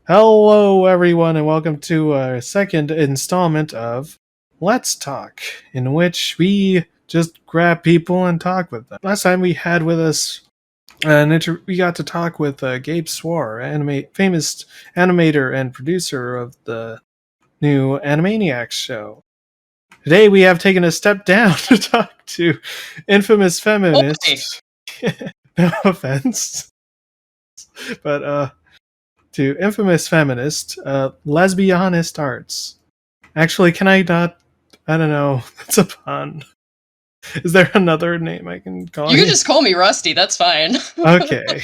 Hello, everyone, and welcome to our second installment of Let's Talk, in which we just grab people and talk with them. Last time we had with us we got to talk with Gabe Swar, famous animator and producer of the new Animaniacs show. Today we have taken a step down to talk to infamous Okay. feminist. No offense, but to infamous feminist, Lesbihonest-art. Actually, can I not? I don't know. That's a pun. Is there another name I can call You can you? just call me Rusty, that's fine. Okay.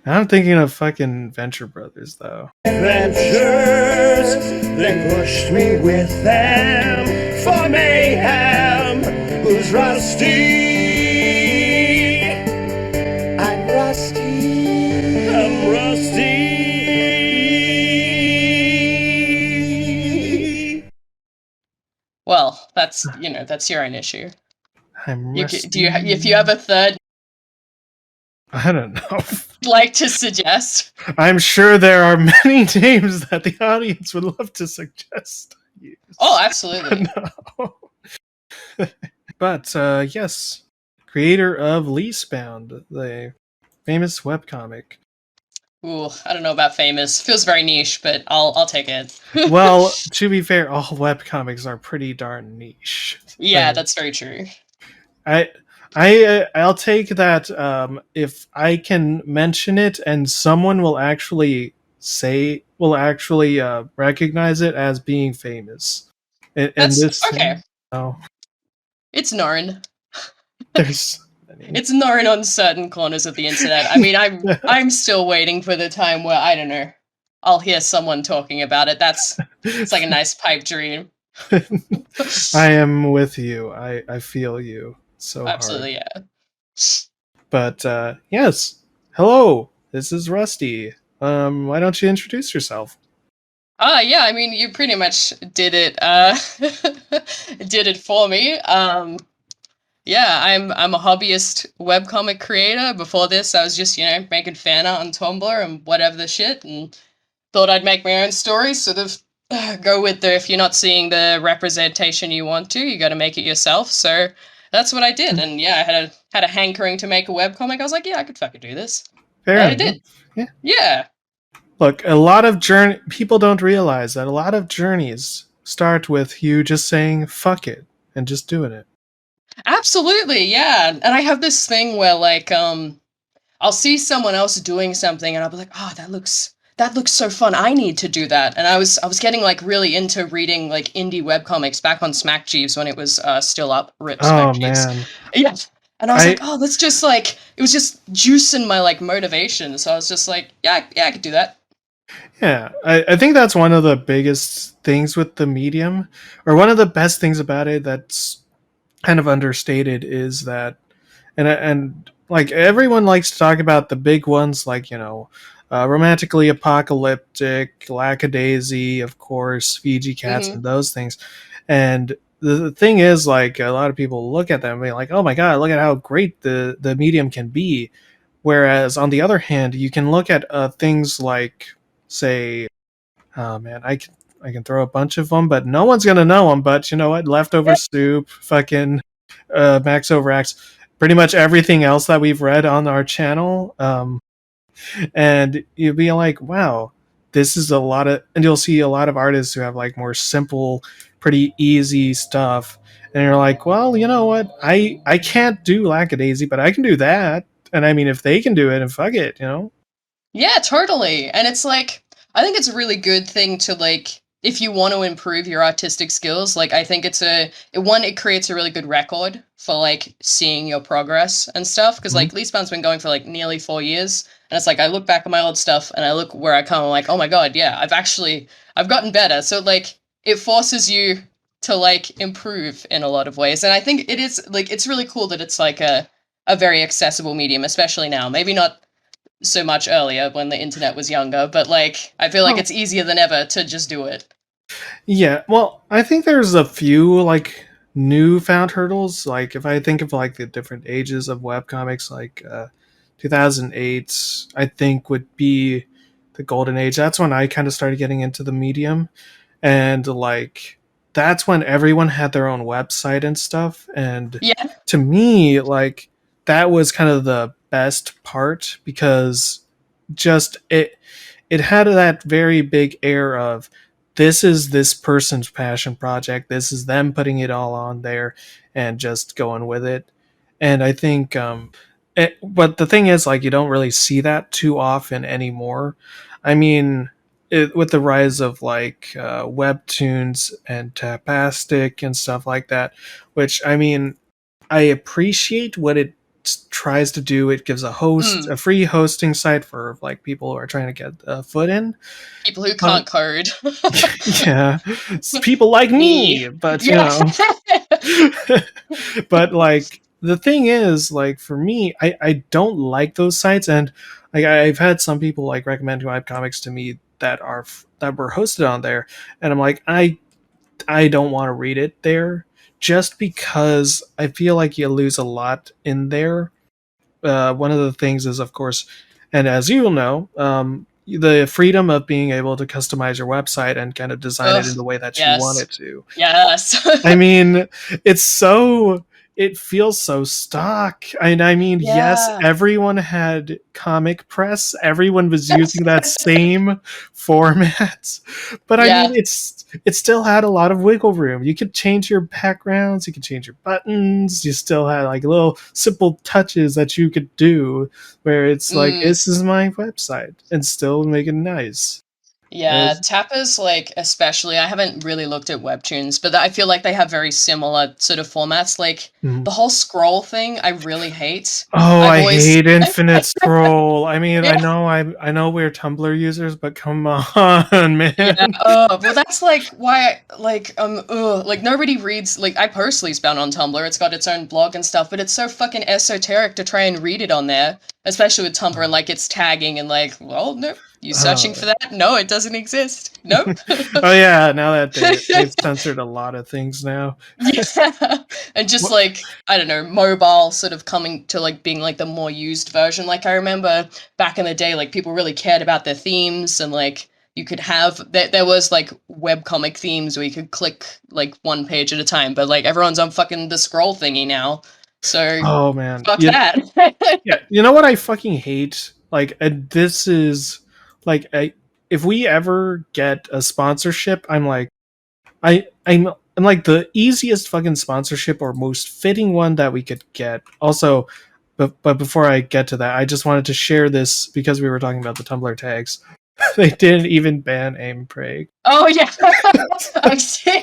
I'm thinking of fucking Venture Brothers, though. Adventures, they pushed me with them for mayhem. Who's Rusty? I'm Rusty. I'm Rusty. Well, that's your own issue. I'm If you have a third I don't know. like to suggest? I'm sure there are many names that the audience would love to suggest. Oh, absolutely. No. But yes, creator of Lease Bound, the famous webcomic. Ooh, I don't know about famous. Feels very niche, but I'll take it. Well, to be fair, all webcomics are pretty darn niche. Yeah, that's very true. I'll take that if I can mention it and someone will actually recognize it as being famous. And That's this, okay. oh, It's known. there's many. It's known on certain corners of the internet. I mean, I'm still waiting for the time where I don't know. I'll hear someone talking about it. It's like a nice pipe dream. I am with you. I feel you so Absolutely, hard. yeah. But yes, hello. This is Rusty. Why don't you introduce yourself? Yeah, I mean, you pretty much did it, did it for me. Yeah, I'm a hobbyist webcomic creator. Before this, I was just, making fan art on Tumblr and whatever the shit, and thought I'd make my own stories, sort of go with the, if you're not seeing the representation you want to, you gotta make it yourself. So that's what I did, and yeah, I had a hankering to make a webcomic. I was like, yeah, I could fucking do this. Fair And I enough. did. Yeah. Yeah. Look, a lot of people don't realize that a lot of journeys start with you just saying "fuck it" and just doing it. Absolutely, yeah. And I have this thing where like I'll see someone else doing something and I'll be like, "Oh, that looks so fun. I need to do that." And I was getting like really into reading like indie webcomics back on Smack Jeeves when it was still up, rip Oh Smack Jeeves. man, Yeah. And I was I like, "Oh, let's just like it was just juicing my like motivation." So I was just like, "Yeah, I could do that." yeah, I think that's one of the biggest things with the medium, or one of the best things about it that's kind of understated is that, and like everyone likes to talk about the big ones, like romantically apocalyptic, lackadaisy, of course, Fiji cats, Mhm. and those things. And the thing is, like, a lot of people look at them and be like, "Oh my god, look at how great the medium can be." Whereas on the other hand, you can look at things like, say, oh man, I can throw a bunch of them, but no one's gonna know them. But you know what? Leftover soup, fucking Max Overax, pretty much everything else that we've read on our channel. And you'd be like, wow, this is a lot of, and you'll see a lot of artists who have like more simple, pretty easy stuff. And you're like, well, you know what? I can't do Lackadaisy, but I can do that. And I mean, if they can do it, and fuck it, you know? Yeah, totally. And it's like, I think it's a really good thing to like, if you want to improve your artistic skills, like, I think it creates a really good record for like seeing your progress and stuff. Cause Mhm. like Leafbound's been going for like nearly 4 years. And it's like, I look back at my old stuff and I look where I come, I'm like, oh my God, yeah, I've gotten better. So like, it forces you to like improve in a lot of ways. And I think it is like, it's really cool that it's like a very accessible medium, especially now. Maybe not so much earlier when the internet was younger, but like I feel like Well, it's easier than ever to just do it. yeah, well, I think there's a few like newfound hurdles. Like if I think of like the different ages of webcomics, like 2008, I think would be the golden age. That's when I kind of started getting into the medium, and like that's when everyone had their own website and stuff. And Yeah. to me, like that was kind of the best part because just it had that very big air of this is this person's passion project. This is them putting it all on there and just going with it. And I think, but the thing is, like, you don't really see that too often anymore. I mean, with the rise of like webtoons and tapastic and stuff like that, which I mean, I appreciate what it tries to do. It gives a free hosting site for like people who are trying to get a foot in. People who But can't code. yeah, it's people like me. But you Yeah. know, but like the thing is, like for me, I don't like those sites, and like I've had some people like recommend webcomics to me that were hosted on there, and I'm like I don't want to read it there just because I feel like you lose a lot in there. One of the things is, of course, and as you'll know, the freedom of being able to customize your website and kind of design it in Ugh. the way that you want Yes. it to. Yes. I mean, it's so it feels so stock. And I mean, yes, Yeah. everyone had comic press. Everyone was using that same format. But I mean, Yeah. it still had a lot of wiggle room. You could change your backgrounds, you could change your buttons, you still had like little simple touches that you could do where it's like Mm. this is my website and still make it nice. Yeah, As, Tappers, like, especially, I haven't really looked at Webtoons, but I feel like they have very similar sort of formats. Like, mm. the whole scroll thing, I really hate. Oh, I've I always, hate Infinite Scroll. I mean, yeah, I know we're Tumblr users, but come on, yeah. man. Well, that's like why, like nobody reads. Like, I personally found on Tumblr, it's got its own blog and stuff, but it's so fucking esoteric to try and read it on there, especially with Tumblr and like it's tagging and like, well, nope, you searching for Oh. that? No, it doesn't exist. Nope. Oh yeah, now that they've censored a lot of things now. Yeah, and just What? like I don't know, mobile sort of coming to like being like the more used version. Like I remember back in the day, like people really cared about their themes, and like you could have there was like webcomic themes where you could click like one page at a time, but like everyone's on fucking the scroll thingy now, so Oh man, fuck that. yeah. You know what I fucking hate? Like, this is like, if we ever get a sponsorship, I'm like, I'm like the easiest fucking sponsorship or most fitting one that we could get. Also, but before I get to that, I just wanted to share this because we were talking about the Tumblr tags. They didn't even ban aim pray. Oh yeah, I see.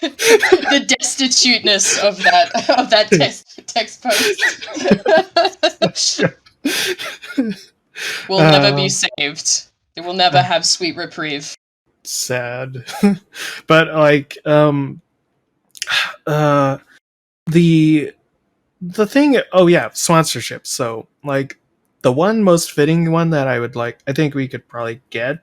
The destituteness of that text post will never be saved. It will never have sweet reprieve. Sad. But like uh the the thing, oh yeah, sponsorship. So like the one most fitting one that I would like, I think we could probably get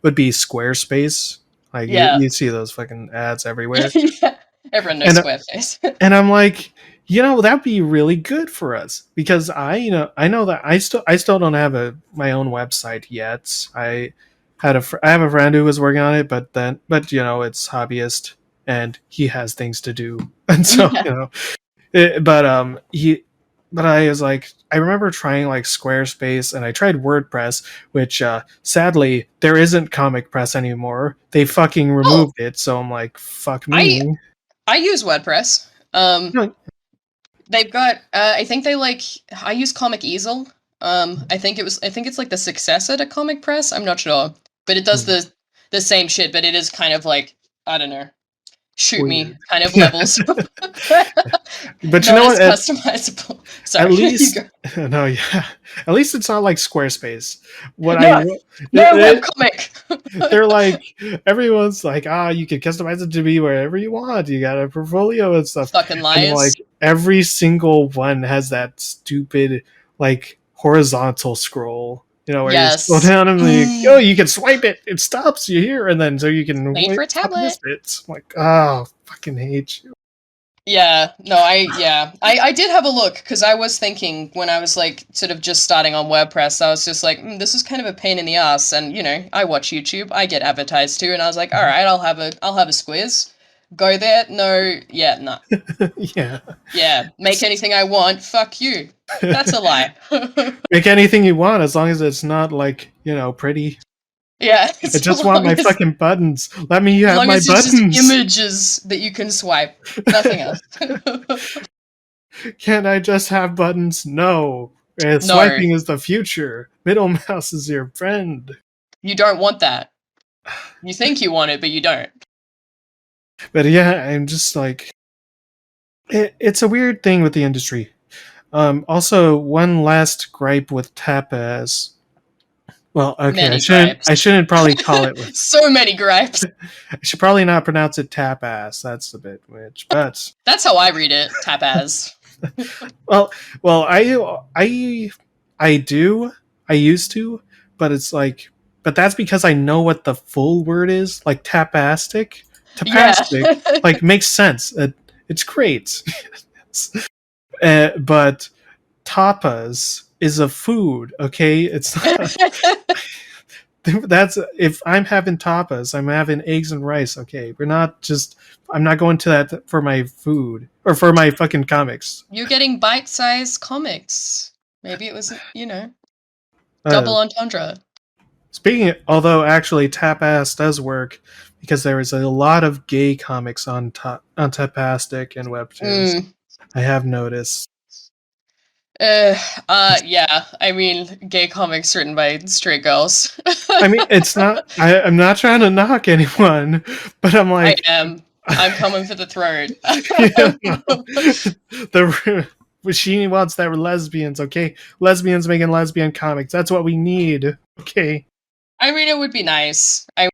would be Squarespace. Like Yeah. you see those fucking ads everywhere. Yeah. Everyone knows And Squarespace. and I'm like, that'd be really good for us because I know that I still don't have my own website yet. I have a friend who was working on it, but it's hobbyist and he has things to do, and so Yeah. but I was like, I remember trying like Squarespace and I tried WordPress, which sadly there isn't Comic Press anymore. They fucking Oh, removed it, so I'm like, fuck I me. I use WordPress. No, They've got I think they like I use Comic Easel. I think it's like the successor to Comic Press. I'm not sure, but it does the same shit, but it is kind of like I don't know, shoot me weird. kind of levels. But you Not know as what? customizable. At Sorry, you least go. no, yeah. At least it's not like Squarespace. What I No, no it, webcomic. they're like everyone's like, you can customize it to be wherever you want. You got a portfolio and stuff. Fucking And liars. like every single one has that stupid like horizontal scroll. Where you scroll Yes. down and you can swipe it. It stops you here, and then so you can Made for a tap this tablet. bit. I'm like, oh, fucking hate you. Yeah, no, I did have a look because I was thinking when I was like sort of just starting on WordPress, I was just like, this is kind of a pain in the ass, and you know, I watch YouTube, I get advertised too, and I was like, all right, I'll have a squiz, go there, no, yeah, no, Yeah. yeah, make anything I want, fuck you, that's a lie. Make anything you want as long as it's not like, pretty. Yeah, I just want my fucking buttons. Let me as have long my as it's just buttons. images that you can swipe, nothing else. Can't I just have buttons? No. No, Swiping is the future. Middle mouse is your friend. you don't want that. You think you want it, but you don't. But yeah, I'm just like, it's a weird thing with the industry. Also, one last gripe with Tapaz. Well, okay, I Many shouldn't. I gripes. shouldn't probably call it. So many gripes. I should probably not pronounce it Tapas. That's a bit which, but That's how I read it, tap as. well, I do. I used to, but it's like, but that's because I know what the full word is, like tapastic. Yeah. Tapastic, like makes sense. It's great. But tapas is a food. Okay, it's not. That's if I'm having tapas, I'm having eggs and rice. Okay, we're not just. I'm not going to that for my food or for my fucking comics. You're getting bite-sized comics. Maybe it was, you know, Uh, double entendre. although actually Tapas does work because there is a lot of gay comics on Tapastic and Webtoons. Mm. I have noticed. Uh, yeah. I mean, gay comics written by straight girls. I mean, it's not. I'm not trying to knock anyone, but I'm I like, am. I'm coming for the throat. the she wants that lesbians. Okay, lesbians making lesbian comics. That's what we need. Okay. I mean, it would be nice. I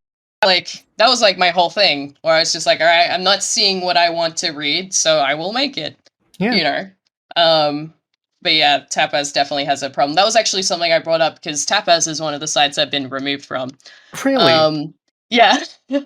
like that was like my whole thing, where I was just like, all right, I'm not seeing what I want to read, so I will make it. Yeah. You know. But yeah, Tapas definitely has a problem. That was actually something I brought up because Tapas is one of the sites I've been removed from. Really. Um, yeah, Uh,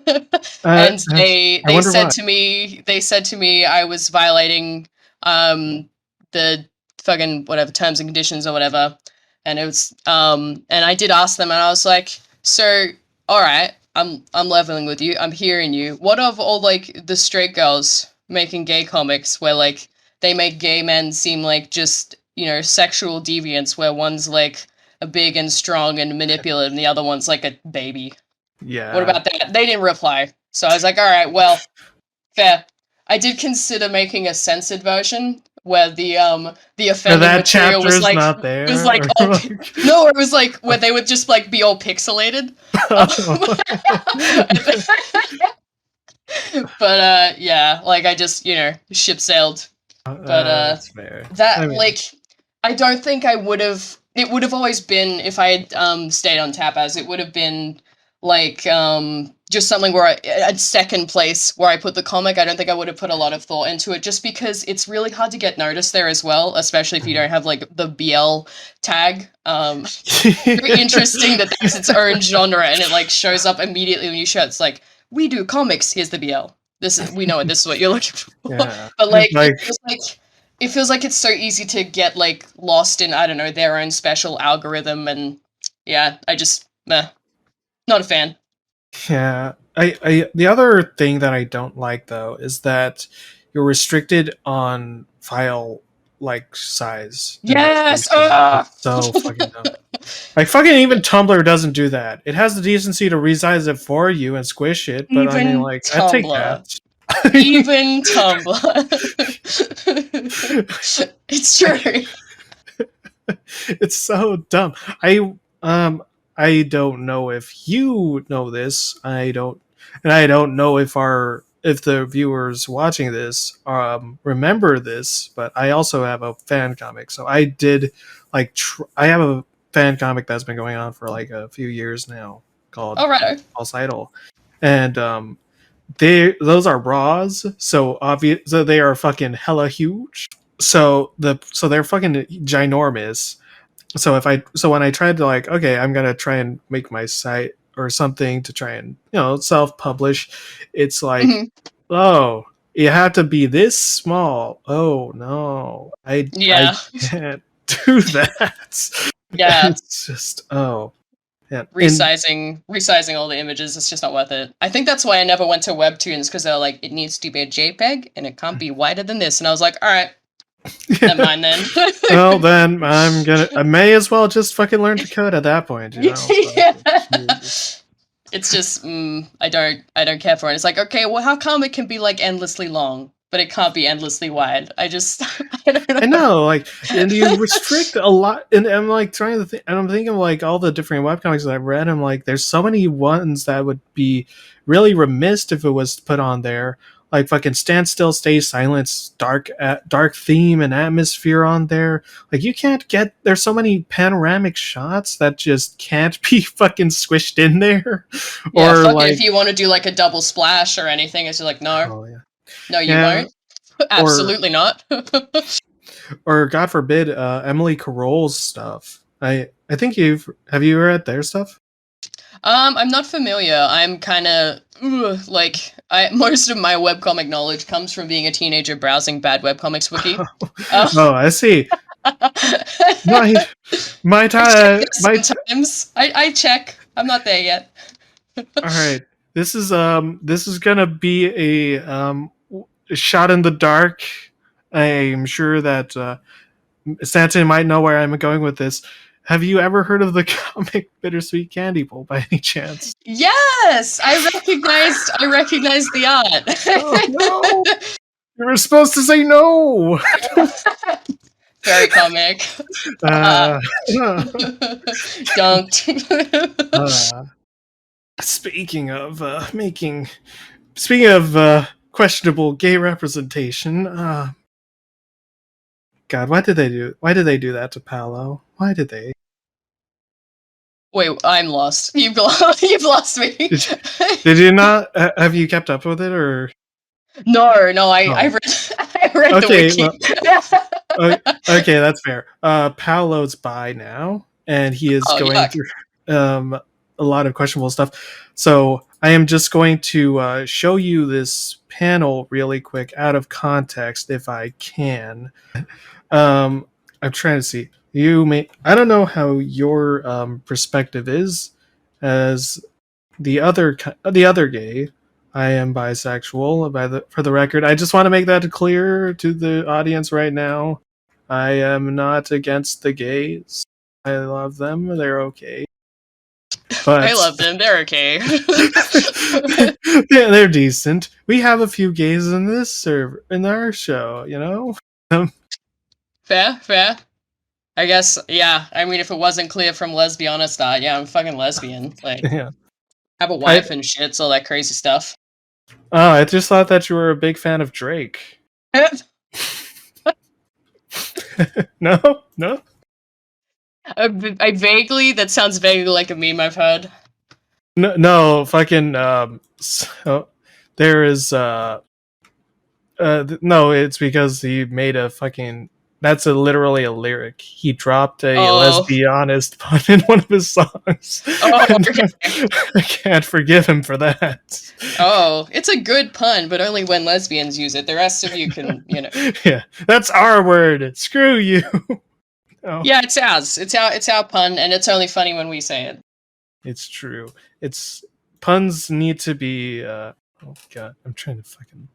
and I wonder why. they said to me I was violating the fucking whatever terms and conditions or whatever, and it was and I did ask them and I was like, so all right, I'm leveling with you, I'm hearing you. What of all like the straight girls making gay comics where like they make gay men seem like just you know sexual deviants where one's like a big and strong and manipulative and the other one's like a baby. What Yeah. about that? They didn't reply. So I was like, all right, well, fair. I did consider making a censored version where the Or offending that material chapter is not there. was like all no, it was like where they would just like be all pixelated. But yeah, like I just, you know, ship sailed. But That's fair. I that mean, like I don't think I would have it would have always been if I had stayed on tap as it would have been like just something where I at second place where I put the comic. I don't think I would have put a lot of thought into it just because it's really hard to get noticed there as well, especially if you don't have like the BL tag. Very interesting that that's its own genre and it like shows up immediately when you show it. It's like we do comics, here's the BL. This is we know it, this is what you're looking for. yeah. But like Like, it feels like it's so easy to get like lost in I don't know their own special algorithm and yeah, I just meh, not a fan. yeah. The other thing that I don't like though is that you're restricted on file like size. Yes. So fucking dumb. Like fucking even Tumblr doesn't do that. It has the decency to resize it for you and squish it, but I mean Even like I'd take Tumblr. that. Even Tumblr. It's true. It's so dumb. I don't know if you know this. I don't know if the viewers watching this remember this, but I also have a fan comic. So I did like I have a fan comic that's been going on for like a few years now called All right. False Idol, and those are raws, so obvious. So they are fucking hella huge. So they're fucking ginormous. So when I tried to like, okay, I'm gonna try and make my site or something to try and self publish, it's like, Mhm. oh, you have to be this small. Oh no, I Yeah, can't do that. yeah. It's just yeah. And Resizing all the images, it's just not worth it. I think that's why I never went to Webtoons, because they're like, it needs to be a JPEG and it can't be wider than this. And I was like, all right, never mind then. well, then I may as well just fucking learn to code at that point, you know. Yeah. Jesus. It's just I don't care for it. It's like, okay, well, how come it can be like endlessly long, but it can't be endlessly wide? I just I don't know. I know, like, and you restrict a lot. And I'm like trying to think, and I'm thinking of like all the different webcomics that I've read. I'm like, there's so many ones that would be really remiss if it was put on there. Like fucking stand still, stay silent, dark theme and atmosphere on there. Like you can't get. There's so many panoramic shots that just can't be fucking squished in there. Yeah, Or fuck it. like, If you want to do like a double splash or anything, it's just like, no, oh yeah, no, you yeah, won't. Absolutely not. or God forbid, Emily Carroll's stuff. I think have you read their stuff? I'm not familiar. I'm kind of like most of my webcomic knowledge comes from being a teenager browsing bad webcomics wiki. Oh, I see. My my I check time. it sometimes. I check. I'm not there yet. All right. This is gonna be a shot in the dark. I'm sure that Stanton might know where I'm going with this. Have you ever heard of the comic Bittersweet Candy Bowl by any chance? Yes, I recognized the art. Oh no! You were supposed to say no. Very comic. Uh, Dunked. speaking of speaking of questionable gay representation, God, why did they do that to Paolo? Why did they? Wait, I'm lost. You've lost me. Did you not? Have you kept up with it or? No, I read I read Okay, the wiki. Okay, that's fair. Paolo's bi now, and he is Oh, going yuck. through a lot of questionable stuff. So I am just going to show you this panel really quick out of context, if I can. I'm trying to see. I don't know how your perspective is as the other gay. I am bisexual. For the record, I just want to make that clear to the audience right now. I am not against the gays. I love them. They're okay. But I love them. They're okay. yeah, they're decent. We have a few gays in this server in our show, you know. Fair. I guess, yeah. I mean, if it wasn't clear from Lesbihonest-art, yeah, I'm fucking lesbian. Like, Yeah. have a wife and shit, all that crazy stuff. Oh, I just thought that you were a big fan of Drake. No. That sounds vaguely like a meme I've heard. No, fucking. So there is. No, it's because he made a fucking. That's literally a lyric. He dropped a lesbianist pun in one of his songs. Oh, okay. I can't forgive him for that. Oh, it's a good pun, but only when lesbians use it. The rest of you can, Yeah, that's our word. Screw you. Oh. Yeah, it's ours. It's our pun, and it's only funny when we say it. It's true. It's puns need to be. Oh god, I'm trying to fucking.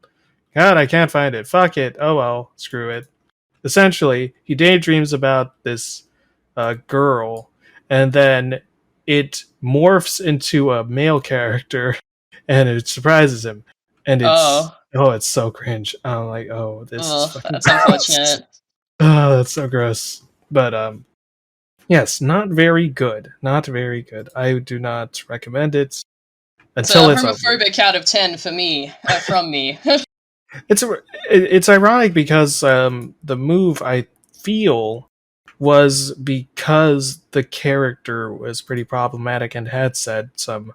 God, I can't find it. Fuck it. Oh well, screw it. Essentially, he daydreams about this girl, and then it morphs into a male character, and it surprises him. And it's so cringe. I'm like, oh, this is fucking that's gross. unfortunate. Oh, that's so gross. But yes, not very good. Not very good. I do not recommend it until it's homophobic out of 10 for me, from me. It's ironic because the move I feel was because the character was pretty problematic and had said some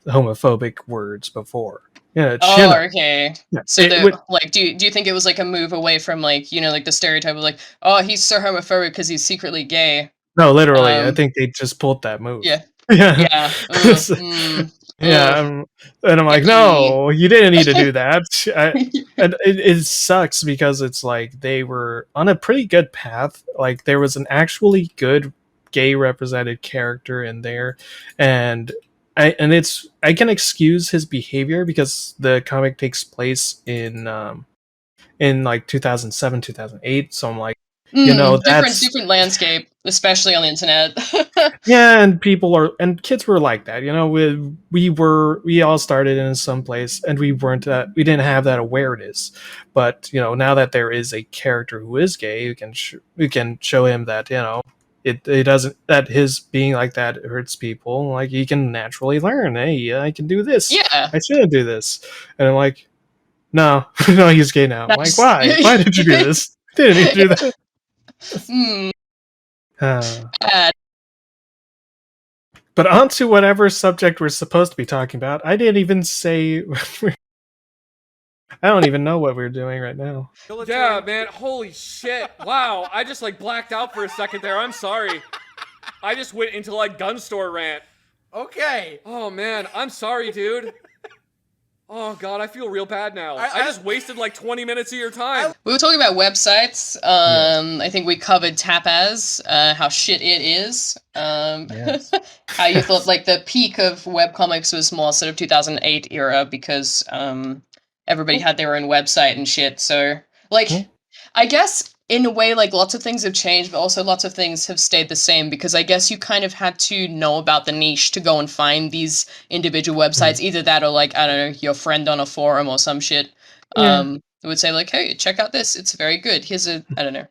homophobic words before. Yeah. Okay. Yeah, So do you think it was like a move away from like like the stereotype of like, oh, he's so homophobic because he's secretly gay? No, literally, I think they just pulled that move. Yeah. Yeah. Yeah. Yeah, and I'm like, Yucky. no, you didn't need to do that. And it sucks because it's like they were on a pretty good path. Like there was an actually good gay represented character in there, and I can excuse his behavior because the comic takes place in like 2007 2008. So I'm like, Different that's different landscape, especially on the internet. yeah, and people are and kids were like that. We all started in some place, and we didn't have that awareness. But now that there is a character who is gay, we can show him that it doesn't that his being like that hurts people. Like he can naturally learn. Hey, I can do this. Yeah, I shouldn't do this. And I'm like, no, no, he's gay now. I'm like, that's why? Why did you do this? Didn't need to do that. hmm, Uh, bad. but on to whatever subject we're supposed to be talking about. I didn't even say. I don't even know what we're doing right now. Yeah, man. Holy shit. Wow. I just like blacked out for a second there. I'm sorry. I just went into like gun store rant. Okay. Oh man, I'm sorry, dude. Oh god, I feel real bad now. I just wasted like 20 minutes of your time. We were talking about websites. I think we covered Tapaz, how shit it is. Yes. How you thought like the peak of webcomics was more sort of 2008 era because everybody had their own website and shit. So like, I guess in a way, like lots of things have changed, but also lots of things have stayed the same because I guess you kind of had to know about the niche to go and find these individual websites. Either that or like, I don't know, your friend on a forum or some shit. Yeah. Would say like, hey, check out this. It's very good. Here's a, I don't know,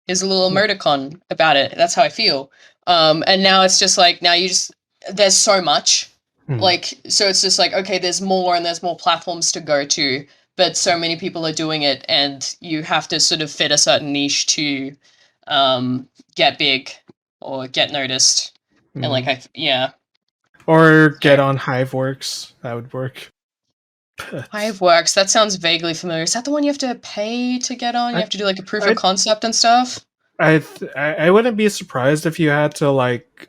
here's a little emoticon about it. That's how I feel. And now it's just like, now you just, there's so much. Like, so it's just like, okay, there's more and there's more platforms to go to, but so many people are doing it and you have to sort of fit a certain niche to get big or get noticed. And like, yeah. Or get on Hiveworks. That would work. Hiveworks, that sounds vaguely familiar. Is that the one you have to pay to get on? You have to do like a proof of concept and stuff? I wouldn't be surprised if you had to like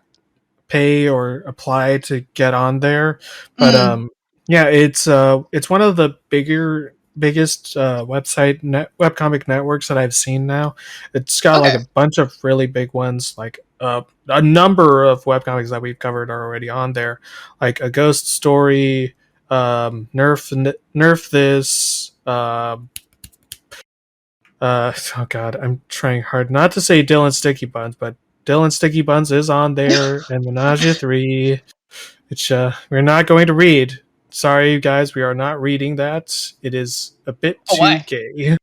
pay or apply to get on there, but yeah, it's one of the biggest webcomic networks that I've seen now. It's got like a bunch of really big ones, like a number of webcomics that we've covered are already on there, like A Ghost Story, nerf this, oh god, I'm trying hard not to say Dylan Sticky Buns, but Dylan Sticky Buns is on there, and Menage 3, which we're not going to read. Sorry, you guys, we are not reading that. It is a bit too gay.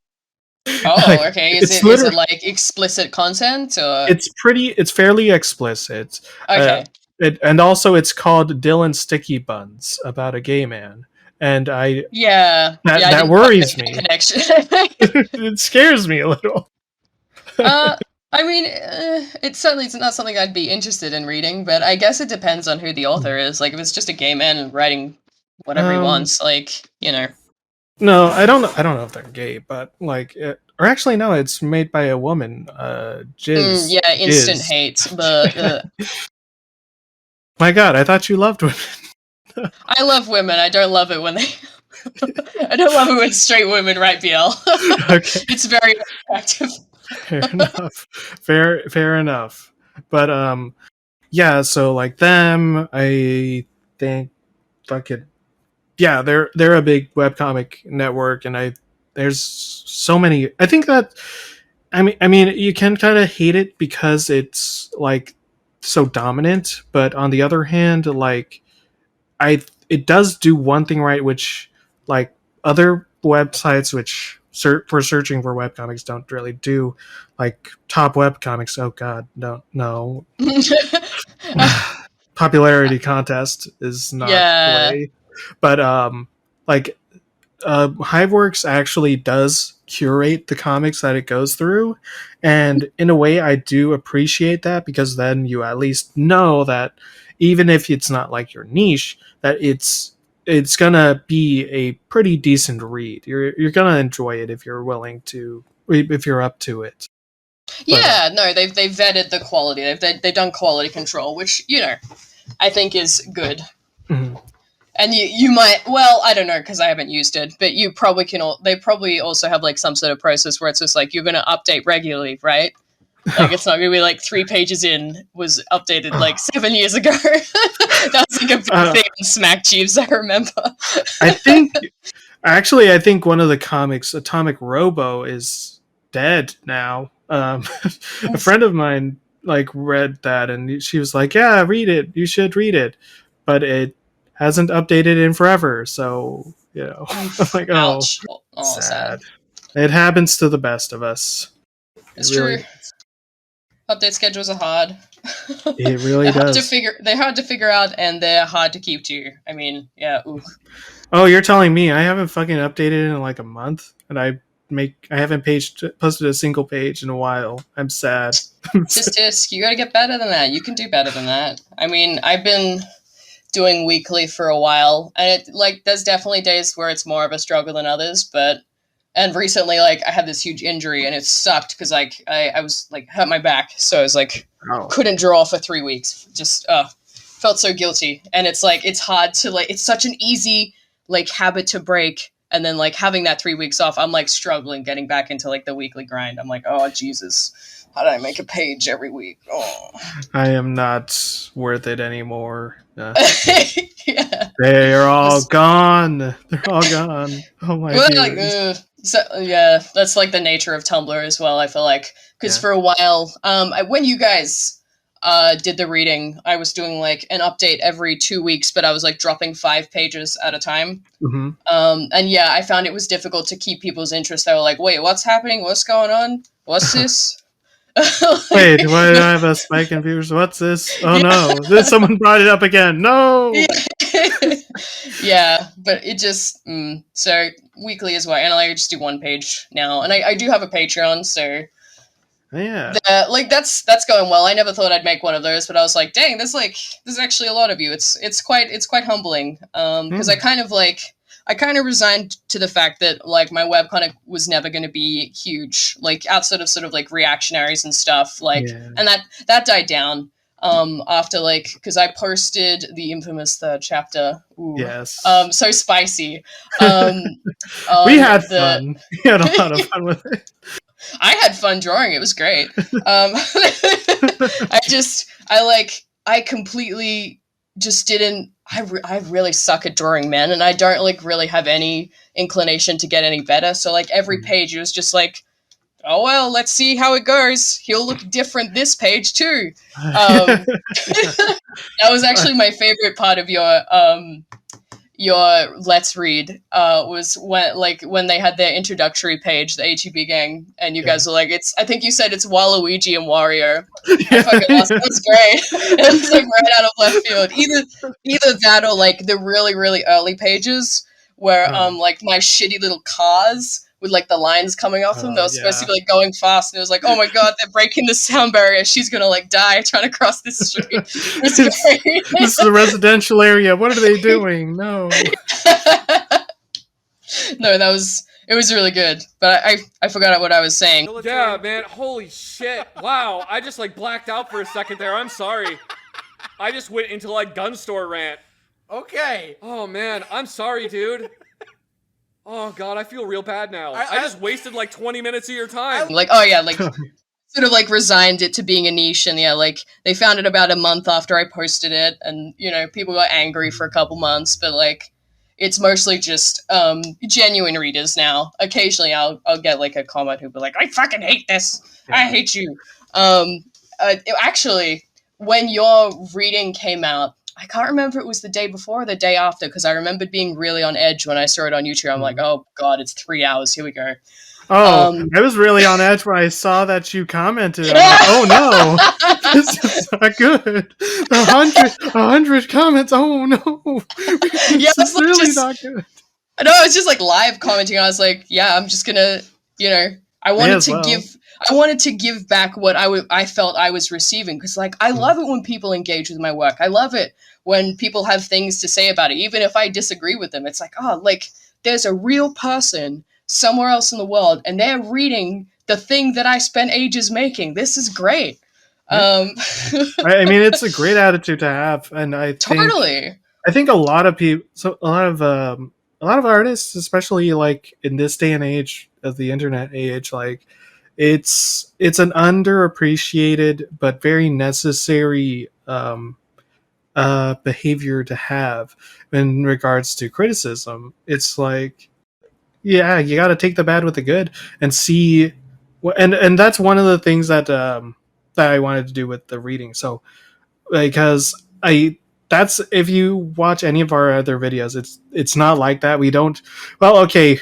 Oh, Like, okay. Is it like explicit content or? It's fairly explicit. Okay. And also it's called Dylan Sticky Buns, about a gay man. And that worries me. Connection. It scares me a little. I mean, it's not something I'd be interested in reading, but I guess it depends on who the author is. Like, if it's just a gay man writing whatever he wants, like, No, I don't know if they're gay, but like, or actually, no, it's made by a woman. Jizz. Yeah, instant hate. My God, I thought you loved women. I love women. I don't love it when they. I don't love it when straight women write BL. Okay. It's very attractive. Fair enough. Fair enough. But yeah. So like them, I think, yeah, they're a big webcomic network, and there's so many. I think that I mean you can kind of hate it because it's like so dominant, but on the other hand, like it does do one thing right, which like other websites which for searching for webcomics don't really do, like Top Webcomics. Oh God, no. Popularity contest is not the way. But like Hiveworks actually does curate the comics that it goes through, and in a way I do appreciate that, because then you at least know that even if it's not like your niche, that it's gonna be a pretty decent read. You're gonna enjoy it if you're willing to, if you're up to it. Yeah, no, they've vetted the quality. They've done quality control, which I think is good. Mm-hmm. And you might, well, I don't know because I haven't used it, but you probably can. They probably also have like some sort of process where it's just like you're going to update regularly, right? Like it's not going to be like 3 pages in was updated like 7 years ago. That was like a big thing in Smack Jeeves, I remember. I think actually, I think one of the comics, Atomic Robo, is dead now. A friend of mine like read that, and she was like, "Yeah, read it. You should read it," but it hasn't updated in forever. So I'm like, oh, Ouch. Oh, sad. It happens to the best of us. It's true. Update schedules are hard. It really does. They're hard to figure out, and they're hard to keep to. I mean, yeah. Ooh. Oh, you're telling me I haven't fucking updated in like a month, and I haven't posted a single page in a while. I'm sad. Just you gotta get better than that. You can do better than that. I mean, I've been doing weekly for a while, and it like there's definitely days where it's more of a struggle than others, and recently like I had this huge injury and it sucked because like I was like hurt my back, so I was like couldn't draw for 3 weeks. Just felt so guilty, and it's like it's hard to like it's such an easy like habit to break, and then like having that 3 weeks off, I'm like struggling getting back into like the weekly grind. I'm like, oh Jesus, how did I make a page every week? Oh, I am not worth it anymore. yeah, They're all gone. They're all gone. Oh my god. So, yeah, that's like the nature of Tumblr as well. I feel like because for a while, when you guys did the reading, I was doing like an update every 2 weeks, but I was like dropping 5 pages at a time. Mm-hmm. And yeah, I found it was difficult to keep people's interest. They were like, "Wait, what's happening? What's going on? What's this?" Wait, why do I have a spike in viewers? What's this? Oh no, someone brought it up again. No. Yeah, but it just so weekly as well, and I just do 1 page now, and I do have a Patreon, so yeah, like that's going well. I never thought I'd make one of those, but I was like, dang, there's actually a lot of you. It's quite humbling, because I kind of resigned to the fact that like my webcomic was never going to be huge, like outside of sort of like reactionaries and stuff, like, and that died down after like because I posted the infamous 3rd chapter. Ooh. Yes. So spicy. We had fun. We had a lot of fun with it. I had fun drawing. It was great. I completely just didn't. I really suck at drawing men, and I don't like really have any inclination to get any better. So like every page, it was just like, oh well, let's see how it goes. He'll look different this page too. That was actually my favorite part of your Let's Read was when they had their introductory page, the HEB gang, and you guys were like, I think you said it's Waluigi and Wario. I fucking lost. It was great. It was like right out of left field. Either that or like the really, really early pages where like my shitty little cars with like the lines coming off them. They were supposed to be like going fast, and it was like, oh my god, they're breaking the sound barrier. She's gonna like die trying to cross this street. This is a residential area. What are they doing? No. No, it was really good. But I forgot what I was saying. Yeah, man. Holy shit. Wow. I just like blacked out for a second there. I'm sorry. I just went into like gun store rant. Okay. Oh man, I'm sorry, dude. Oh god, I feel real bad now. I just wasted like 20 minutes of your time. Like, oh yeah, like sort of like resigned it to being a niche, and yeah, like they found it about a month after I posted it, and people got angry for a couple months, but like it's mostly just genuine readers now. Occasionally I'll get like a comment who'll be like, I fucking hate this. I hate you. Actually, when your reading came out, I can't remember if it was the day before or the day after, because I remembered being really on edge when I saw it on YouTube. I'm like, oh god, it's 3 hours. Here we go. Oh, I was really on edge when I saw that you commented. I'm like, oh no, this is not good. 100 comments. Oh no, yeah, it's really not good. No, it's just like live commenting. I was like, yeah, I'm just gonna, I wanted to give back what I felt I was receiving, because like I love it when people engage with my work. I love it when people have things to say about it, even if I disagree with them. It's like, oh, like there's a real person somewhere else in the world, and they're reading the thing that I spent ages making. This is great. I mean, it's a great attitude to have, and I totally. I think a lot of people, so a lot of artists, especially like in this day and age of the internet age, like it's an underappreciated but very necessary behavior to have in regards to criticism. It's like, yeah, you got to take the bad with the good and see, and that's one of the things that I wanted to do with the reading. So because I that's if you watch any of our other videos, it's not like that. We don't. Well, okay,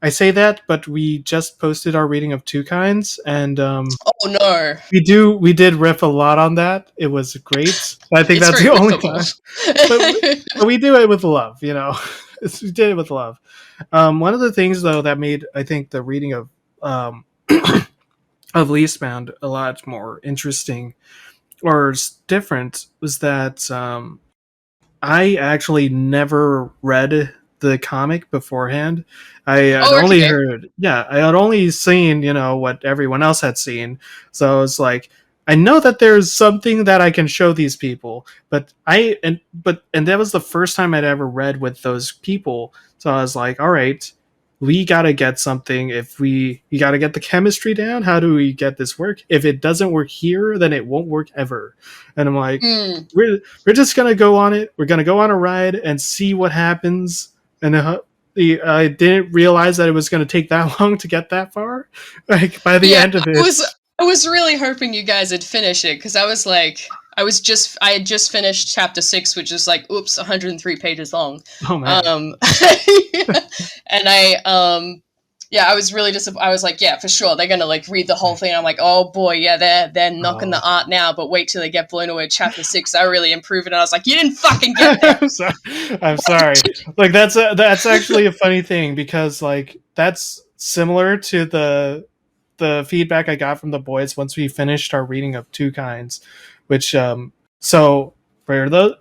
I say that, but we just posted our reading of Two Kinds, and Oh no, we did riff a lot on that. It was great. I think it's that's very the only riffable. time, but we do it with love, you know. We did it with love. One of the things though that made I think the reading um, of Lease Bound a lot more interesting or different was that I actually never read the comic beforehand. I had Oh, only okay. heard, yeah, I had only seen, what everyone else had seen. So it's like, I know that there's something that I can show these people, and that was the first time I'd ever read with those people. So I was like, all right, we gotta get something. You gotta get the chemistry down. How do we get this work? If it doesn't work here, then it won't work ever. And I'm like, Hmm. we're just gonna go on it. We're gonna go on a ride and see what happens. And I didn't realize that it was gonna take that long to get that far. Like by the Yeah, end of I it, was I was really hoping you guys would finish it because I was like, I had just finished chapter 6, which is like, oops, 103 pages long. oh man, Um, and yeah, I was really I was like, yeah, for sure, they're gonna like read the whole thing. I'm like, oh boy, yeah, they're knocking oh. the art now, but wait till they get blown away. Chapter 6, I really improve it. And I was like, you didn't fucking get there. I'm sorry. I'm sorry. Like that's actually a funny thing because like that's similar to the feedback I got from the boys once we finished our reading of Two Kinds, which so for those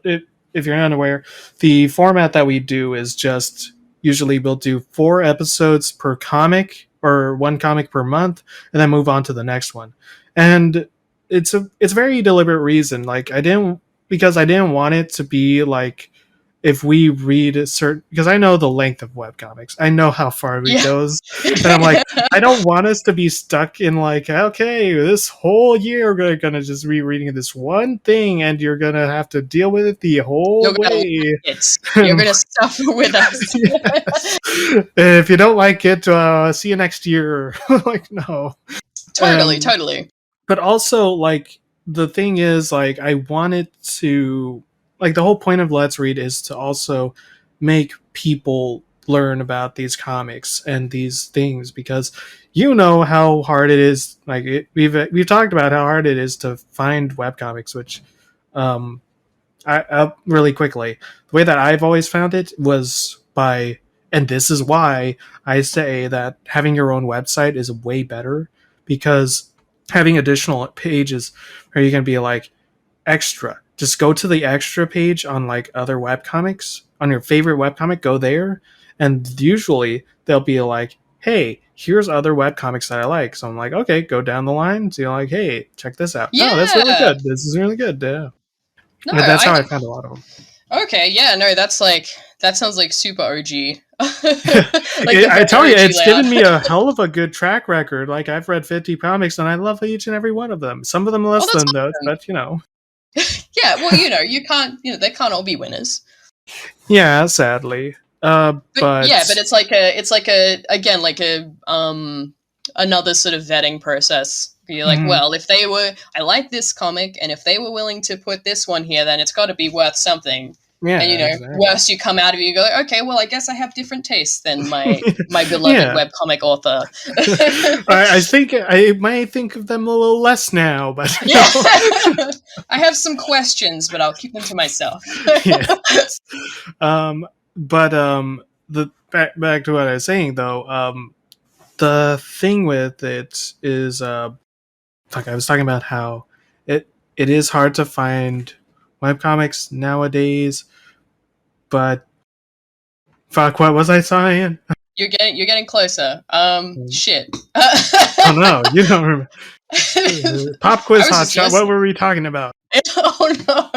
if you're not aware, the format that we do is just usually we'll do 4 episodes per comic or one comic per month and then move on to the next one. And it's a very deliberate reason. Like I didn't want it to be like if we read a certain because I know the length of webcomics. I know how far it Yeah. goes. And I'm like, I don't want us to be stuck in like, okay, this whole year we're gonna just be reading this one thing and you're gonna have to deal with it the whole You're gonna like way. it. You're And gonna suffer with us. yes. If you don't like it, see you next year. Like, no. Totally, Um, totally. but also like the thing is like I wanted to like the whole point of Let's Read is to also make people learn about these comics and these things because you know how hard it is like we've talked about how hard it is to find webcomics which um I really quickly the way that I've always found it was by and this is why I say that having your own website is way better because having additional pages where you can be like extra just go to the extra page on like other webcomics on your favorite webcomic go there and usually they'll be like hey here's other webcomics that I like so I'm like okay go down the line so you're like hey check this out oh that's really Yeah. good this is really good yeah No, and that's how I found a lot of them. okay, yeah, no, that sounds like super OG. Like the I very tell you, OG it's given layout. me a hell of a good track record. Like I've read 50 comics, and I love each and every one of them. Some of them Oh, less that's than those, awesome. but you know, Yeah, well, you can't, they can't all be winners. yeah, sadly. But yeah, but But it's like a again like a another sort of vetting process. You're like, mhm. well, if they were, I like this comic, and if they were willing to put this one here, then it's got to be worth something. And Yeah, exactly. worse you come out of it, you go, okay, well, I guess I have different tastes than my beloved Yeah, webcomic author. I think I might think of them a little less now, but you Yeah, know, I have some questions, but I'll keep them to myself. yeah. But the back to what I was saying though. The thing with it is fuck, I was talking about how it is hard to find webcomics nowadays, but fuck, what was I saying? You're getting closer. Shit. Oh no, you don't remember. Pop I quiz was hot just shot. What listening. were we talking about? Oh no.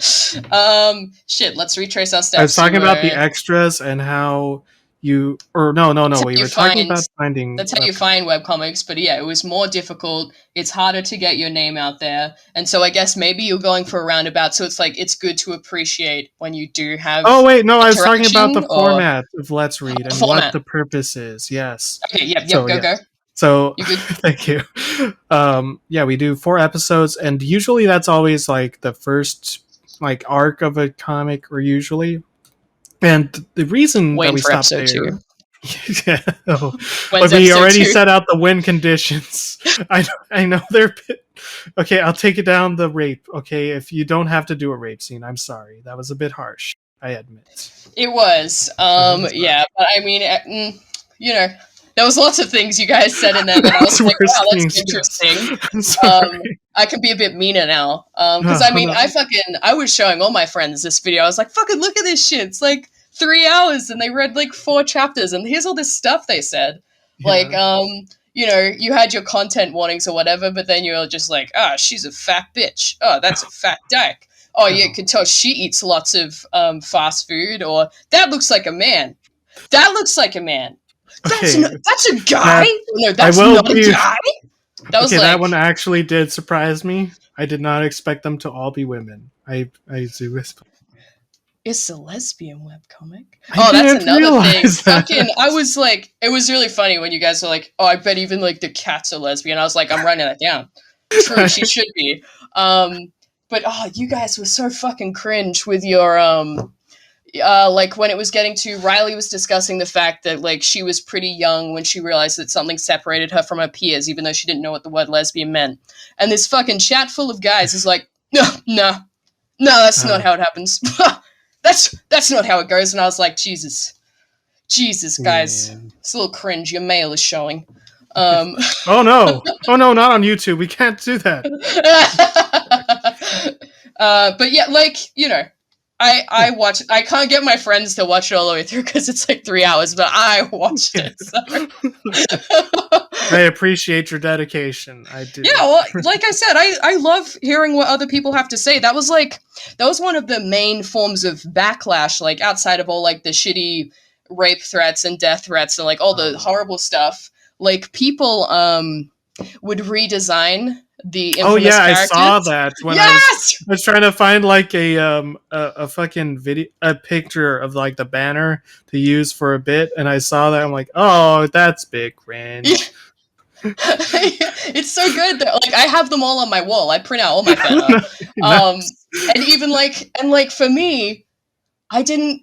Shit, let's retrace our steps. I was talking You about the were extras and how you, or no, That's how we you were talking find about finding. that's how you find webcomics, but yeah, it was more difficult. It's harder to get your name out there. And so I guess maybe you're going for a roundabout, so it's like it's good to appreciate when you do have Oh wait, no, I was talking about the interaction or format of Let's Read and what format. the purpose is. Yes. Okay, yep, So go, yeah. go. So You good? thank you. Yeah, we do 4 episodes, and usually that's always like the first like arc of a comic, or usually. And the reason that Waiting we for stopped episode there, 2. yeah, When's but we episode already 2? set out the win conditions. I know they're okay. I'll take it down the rape. Okay, if you don't have to do a rape scene, I'm sorry. That was a bit harsh. I admit. It was. Sorry. Yeah, but I mean, you know, there was lots of things you guys said in there that I was That's like, worse wow, that's things. Yes. interesting. I'm sorry. I can be a bit meaner now. Because Oh, I mean, no. I was showing all my friends this video. I was like, fucking look at this shit. It's like 3 hours and they read like 4 chapters and here's all this stuff they said. Like, Yeah. you know, you had your content warnings or whatever, but then you were just like, ah, she's a fat bitch. Oh, that's a fat dyke. Oh, yeah, you can tell she eats lots of fast food, or that looks like a man. That looks like a man. Okay. That's a guy? No, that's will not a be- guy? That was Okay, like, that one actually did surprise me. I did not expect them to all be women. I do. it's a lesbian webcomic. I Oh, that's didn't another thing. realize that. Fucking, I was like, it was really funny when you guys were like, oh, I bet even like the cats are lesbian. I was like, I'm writing that down. True, she should be. But oh, you guys were so fucking cringe with your like when it was getting to Riley was discussing the fact that like she was pretty young when she realized that something separated her from her peers, even though she didn't know what the word lesbian meant. And this fucking chat full of guys is like, no, that's not how it happens. that's not how it goes. And I was like, Jesus, guys, Man. it's a little cringe. Your mail is showing. Oh no! Not on YouTube. We can't do that. But yeah, like, you know, I watch. I can't get my friends to watch it all the way through because it's like 3 hours, but I watched it. So. I appreciate your dedication. I do. Yeah, well, like I said, I love hearing what other people have to say. That was one of the main forms of backlash, like outside of all like the shitty rape threats and death threats and like all the horrible stuff. Like people would redesign the infamous characters. I saw that when I was trying to find like a fucking video, a picture of like the banner to use for a bit, and I saw that. I'm like, oh, that's big cringe. Yeah. It's so good that like I have them all on my wall. I print out all my fan art. Nice. And even like for me, I didn't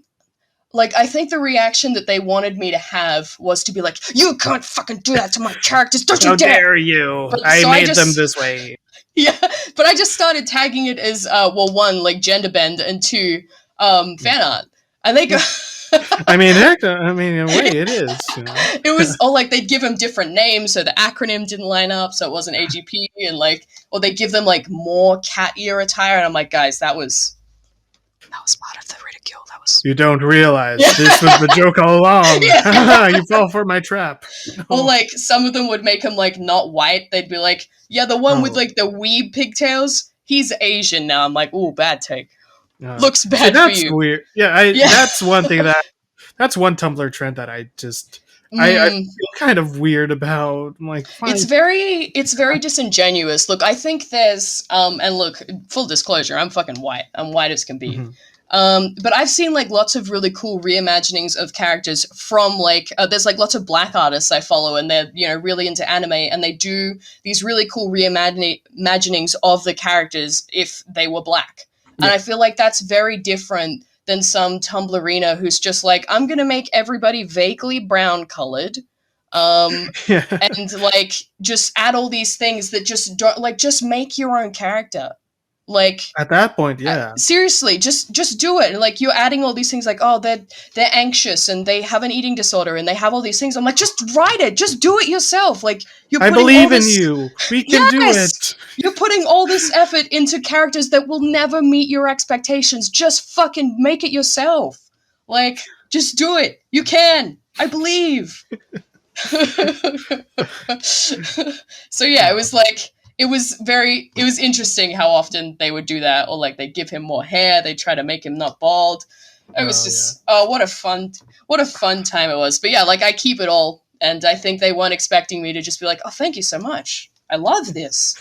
like I think the reaction that they wanted me to have was to be like, you can't fucking do that to my characters, don't you How dare! dare you! But, I so made them this way. Yeah, but I just started tagging it as well, 1, like gender bend, and 2, fan art. And they go I mean, heck, I mean, in a way, it is. You know? It was like they'd give them different names, so the acronym didn't line up, so it wasn't AGP, and like, or they give them like more cat ear attire, and I'm like, guys, that was part of the ridicule. That was. You don't realize this was the joke all along. Yeah. You fell for my trap. No. Well, like some of them would make him like not white. They'd be like, yeah, the one with like the weeb pigtails, he's Asian now. I'm like, ooh, bad take. Looks bad for you. That's weird. Yeah, that's one thing that's one Tumblr trend that I just I feel kind of weird about. I'm like, fine. It's very disingenuous. Look, I think there's and look, full disclosure, I'm fucking white. I'm white as can be. Mm-hmm. But I've seen like lots of really cool reimaginings of characters from like there's like lots of black artists I follow, and they're really into anime, and they do these really cool reimaginings of the characters if they were black. Yeah. And I feel like that's very different than some Tumblrina who's just like, I'm gonna make everybody vaguely brown colored, and like just add all these things that just don't like just make your own character. Like at that point, yeah. Seriously, just do it. Like you're adding all these things like, oh, they're anxious and they have an eating disorder and they have all these things. I'm like, just write it. Just do it yourself. Like I believe in you. We can do it. You're putting all this effort into characters that will never meet your expectations. Just fucking make it yourself. Like, just do it. You can. I believe. So yeah, it it was interesting how often they would do that, or like they give him more hair, they try to make him not bald. It was just what a fun time it was. But yeah, like I keep it all, and I think they weren't expecting me to just be like, oh, thank you so much, I love this,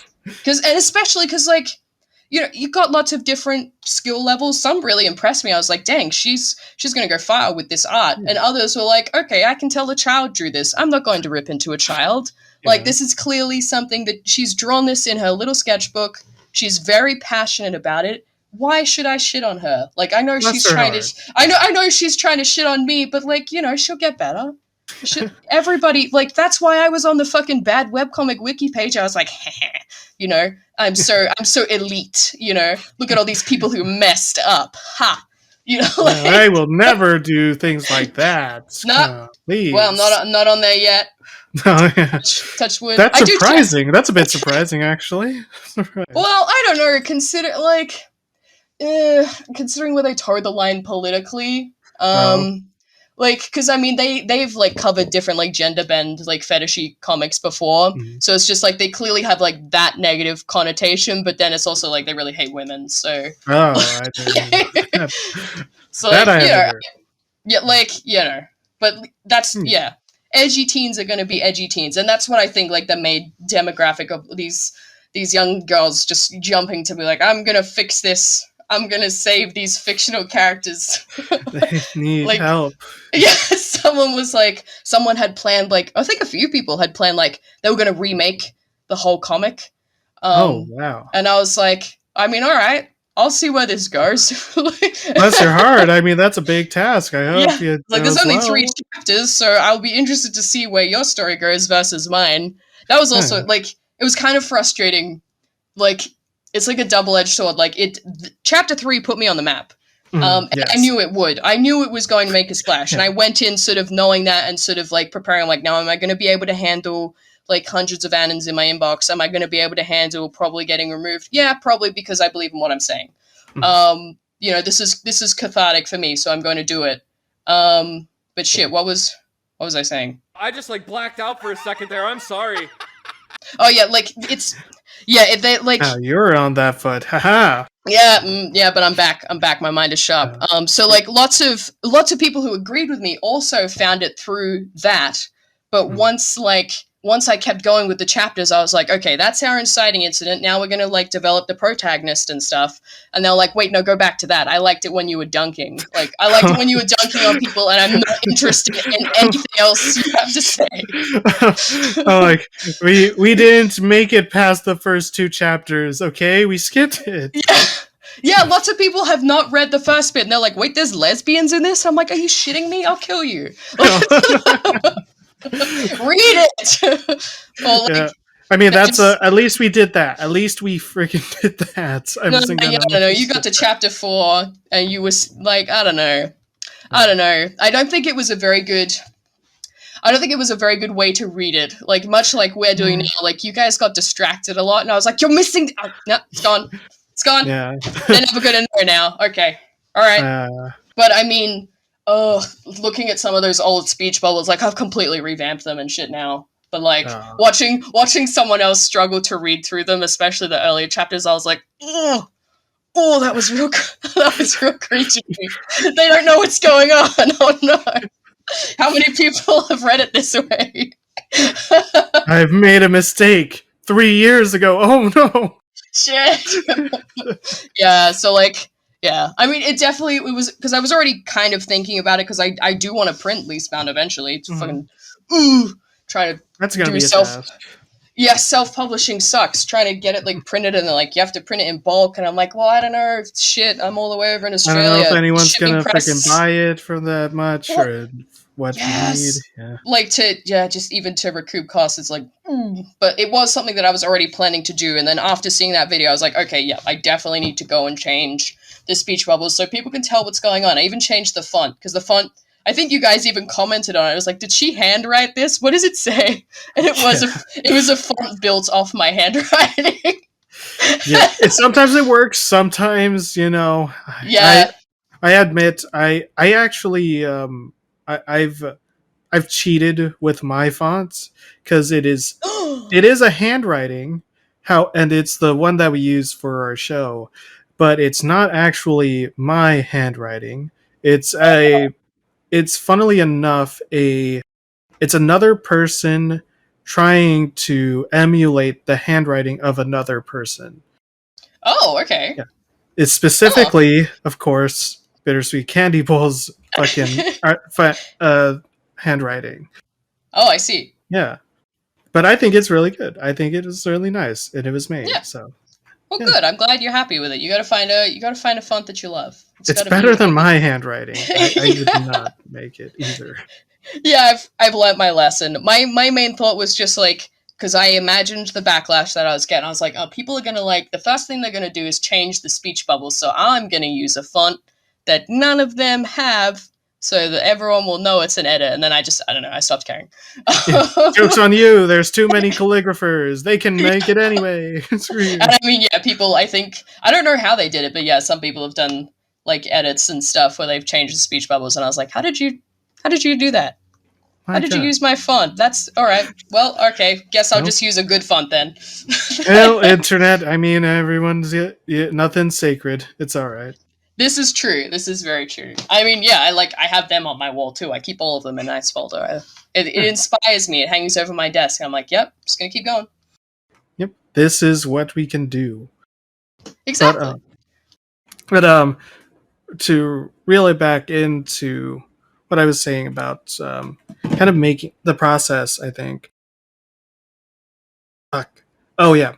especially because like, you know, you got lots of different skill levels. Some really impressed me. I was like, dang, she's gonna go far with this art. And others were like, okay, I can tell a child drew this. I'm not going to rip into a child. Like, this is clearly something that she's drawn this in her little sketchbook. She's very passionate about it. Why should I shit on her? Like, I know she's trying to, I know she's trying to shit on me, but like, you know, she'll get better. Everybody, like, that's why I was on the fucking bad webcomic wiki page. I was like, you know, I'm so elite, you know, look at all these people who messed up. Ha. You know, like, I will never do things like that. No. Please. Well, I'm not on there yet. Touch wood. That's surprising. That's a bit surprising, actually. Well, I don't know. Considering where they towed the line politically, like, because I mean they've like covered different like gender bend like fetishy comics before, so it's just like they clearly have like that negative connotation, but then it's also like they really hate women. So I didn't. So that like, but that's edgy teens are going to be edgy teens, and that's what I think like the main demographic of these young girls just jumping to be like, I'm gonna fix this. I'm gonna save these fictional characters. They need like, help. Yeah, someone had planned, like, I think a few people had planned, like, they were gonna remake the whole comic. Oh, wow. And I was like, I mean, all right, I'll see where this goes. Bless your heart. I mean, that's a big task. I hope you like, there's only 3 chapters, so I'll be interested to see where your story goes versus mine. That was also, like, it was kind of frustrating, like, it's like a double-edged sword. Like, chapter 3 put me on the map. And I knew it would. I knew it was going to make a splash. And I went in sort of knowing that and sort of like preparing, like, now am I going to be able to handle like hundreds of annons in my inbox? Am I going to be able to handle probably getting removed? Yeah, probably, because I believe in what I'm saying. You know, this is cathartic for me, so I'm going to do it. But shit, what was I saying? I just like blacked out for a second there. I'm sorry. Oh yeah, like it's... Yeah, if they like, you're on that foot, haha. Yeah, but I'm back. My mind is sharp. So like lots of people who agreed with me also found it through that. But once I kept going with the chapters, I was like, okay, that's our inciting incident. Now we're gonna like develop the protagonist and stuff. And they're like, wait, no, go back to that. I liked it when you were dunking. Like, I liked it when you were dunking on people, and I'm not interested in anything else you have to say. Like we didn't make it past the first 2 chapters. Okay, we skipped it. Yeah, lots of people have not read the first bit, and they're like, wait, there's lesbians in this? I'm like, are you shitting me? I'll kill you. Read it. Well, like, I mean, that's at least we did that. At least we freaking did that. I don't know. You got to chapter 4, and you was like, I don't know. I don't think it was a very good way to read it. Like, much like we're doing now. Like, you guys got distracted a lot, and I was like, you're missing. Oh, no, it's gone. It's gone. Yeah. They're never gonna know now. Okay. All right. But I mean, looking at some of those old speech bubbles, like, I've completely revamped them and shit now. But like watching someone else struggle to read through them, especially the earlier chapters, I was like, oh, that was real cringy. They don't know what's going on. Oh no. How many people have read it this way? I've made a mistake 3 years ago. Oh no. Shit. Yeah, so like, yeah, I mean, it was, because I was already kind of thinking about it, because I do want to print Lease Bound eventually. It's fucking try to that's gonna be a task. Yeah, self-publishing sucks. Trying to get it like printed, and like you have to print it in bulk, and I'm like, well, I don't know, shit, I'm all the way over in Australia. I don't know if anyone's gonna freaking buy it for that much, or what you need. Yeah. Like just even to recoup costs, it's like, but it was something that I was already planning to do, and then after seeing that video, I was like, okay, yeah, I definitely need to go and change the speech bubbles so people can tell what's going on. I even changed the font, because the font, I think you guys even commented on it. I was like, did she handwrite this? What does it say? And it was a font built off my handwriting. Yeah, sometimes it works. Sometimes, you know. Yeah. I admit, I actually I've cheated with my fonts, because it is a handwriting. and it's the one that we use for our show, but it's not actually my handwriting. It's a it's funnily enough it's another person trying to emulate the handwriting of another person. Oh, okay. Yeah. It's Oh. specifically, of course, Bittersweet Candy Bowl's fucking handwriting. Oh, I see. Yeah. But I think it's really good. I think it is really nice, and it was made. Yeah. So Well, yeah, good. I'm glad you're happy with it. You gotta find a font that you love. It's it's gotta better be than like my handwriting. I would a. not make it either. Yeah, I've learnt my lesson. My main thought was just like, because I imagined the backlash that I was getting. I was like, oh, people are gonna like the first thing they're gonna do is change the speech bubbles. So I'm gonna use a font that none of them have, so that everyone will know it's an edit. And then I don't know, I stopped caring. Yeah. Joke's on you. There's too many calligraphers. They can make it anyway. Screw you. And I mean, yeah, people. I think I don't know how they did it, but yeah, some people have done like edits and stuff where they've changed the speech bubbles, and I was like, how did you do that? How My did you God. use my font? That's all right. Well, okay. Guess I'll Well, just use a good font then. well, internet. I mean, everyone's nothing's sacred. It's all right. This is true. This is very true. I mean, yeah, I have them on my wall too. I keep all of them in a nice folder. It inspires me. It hangs over my desk. I'm like, yep, just gonna keep going. Yep. This is what we can do. But Exactly. but to reel it back into what I was saying about kind of making the process, I think. Fuck. Oh yeah.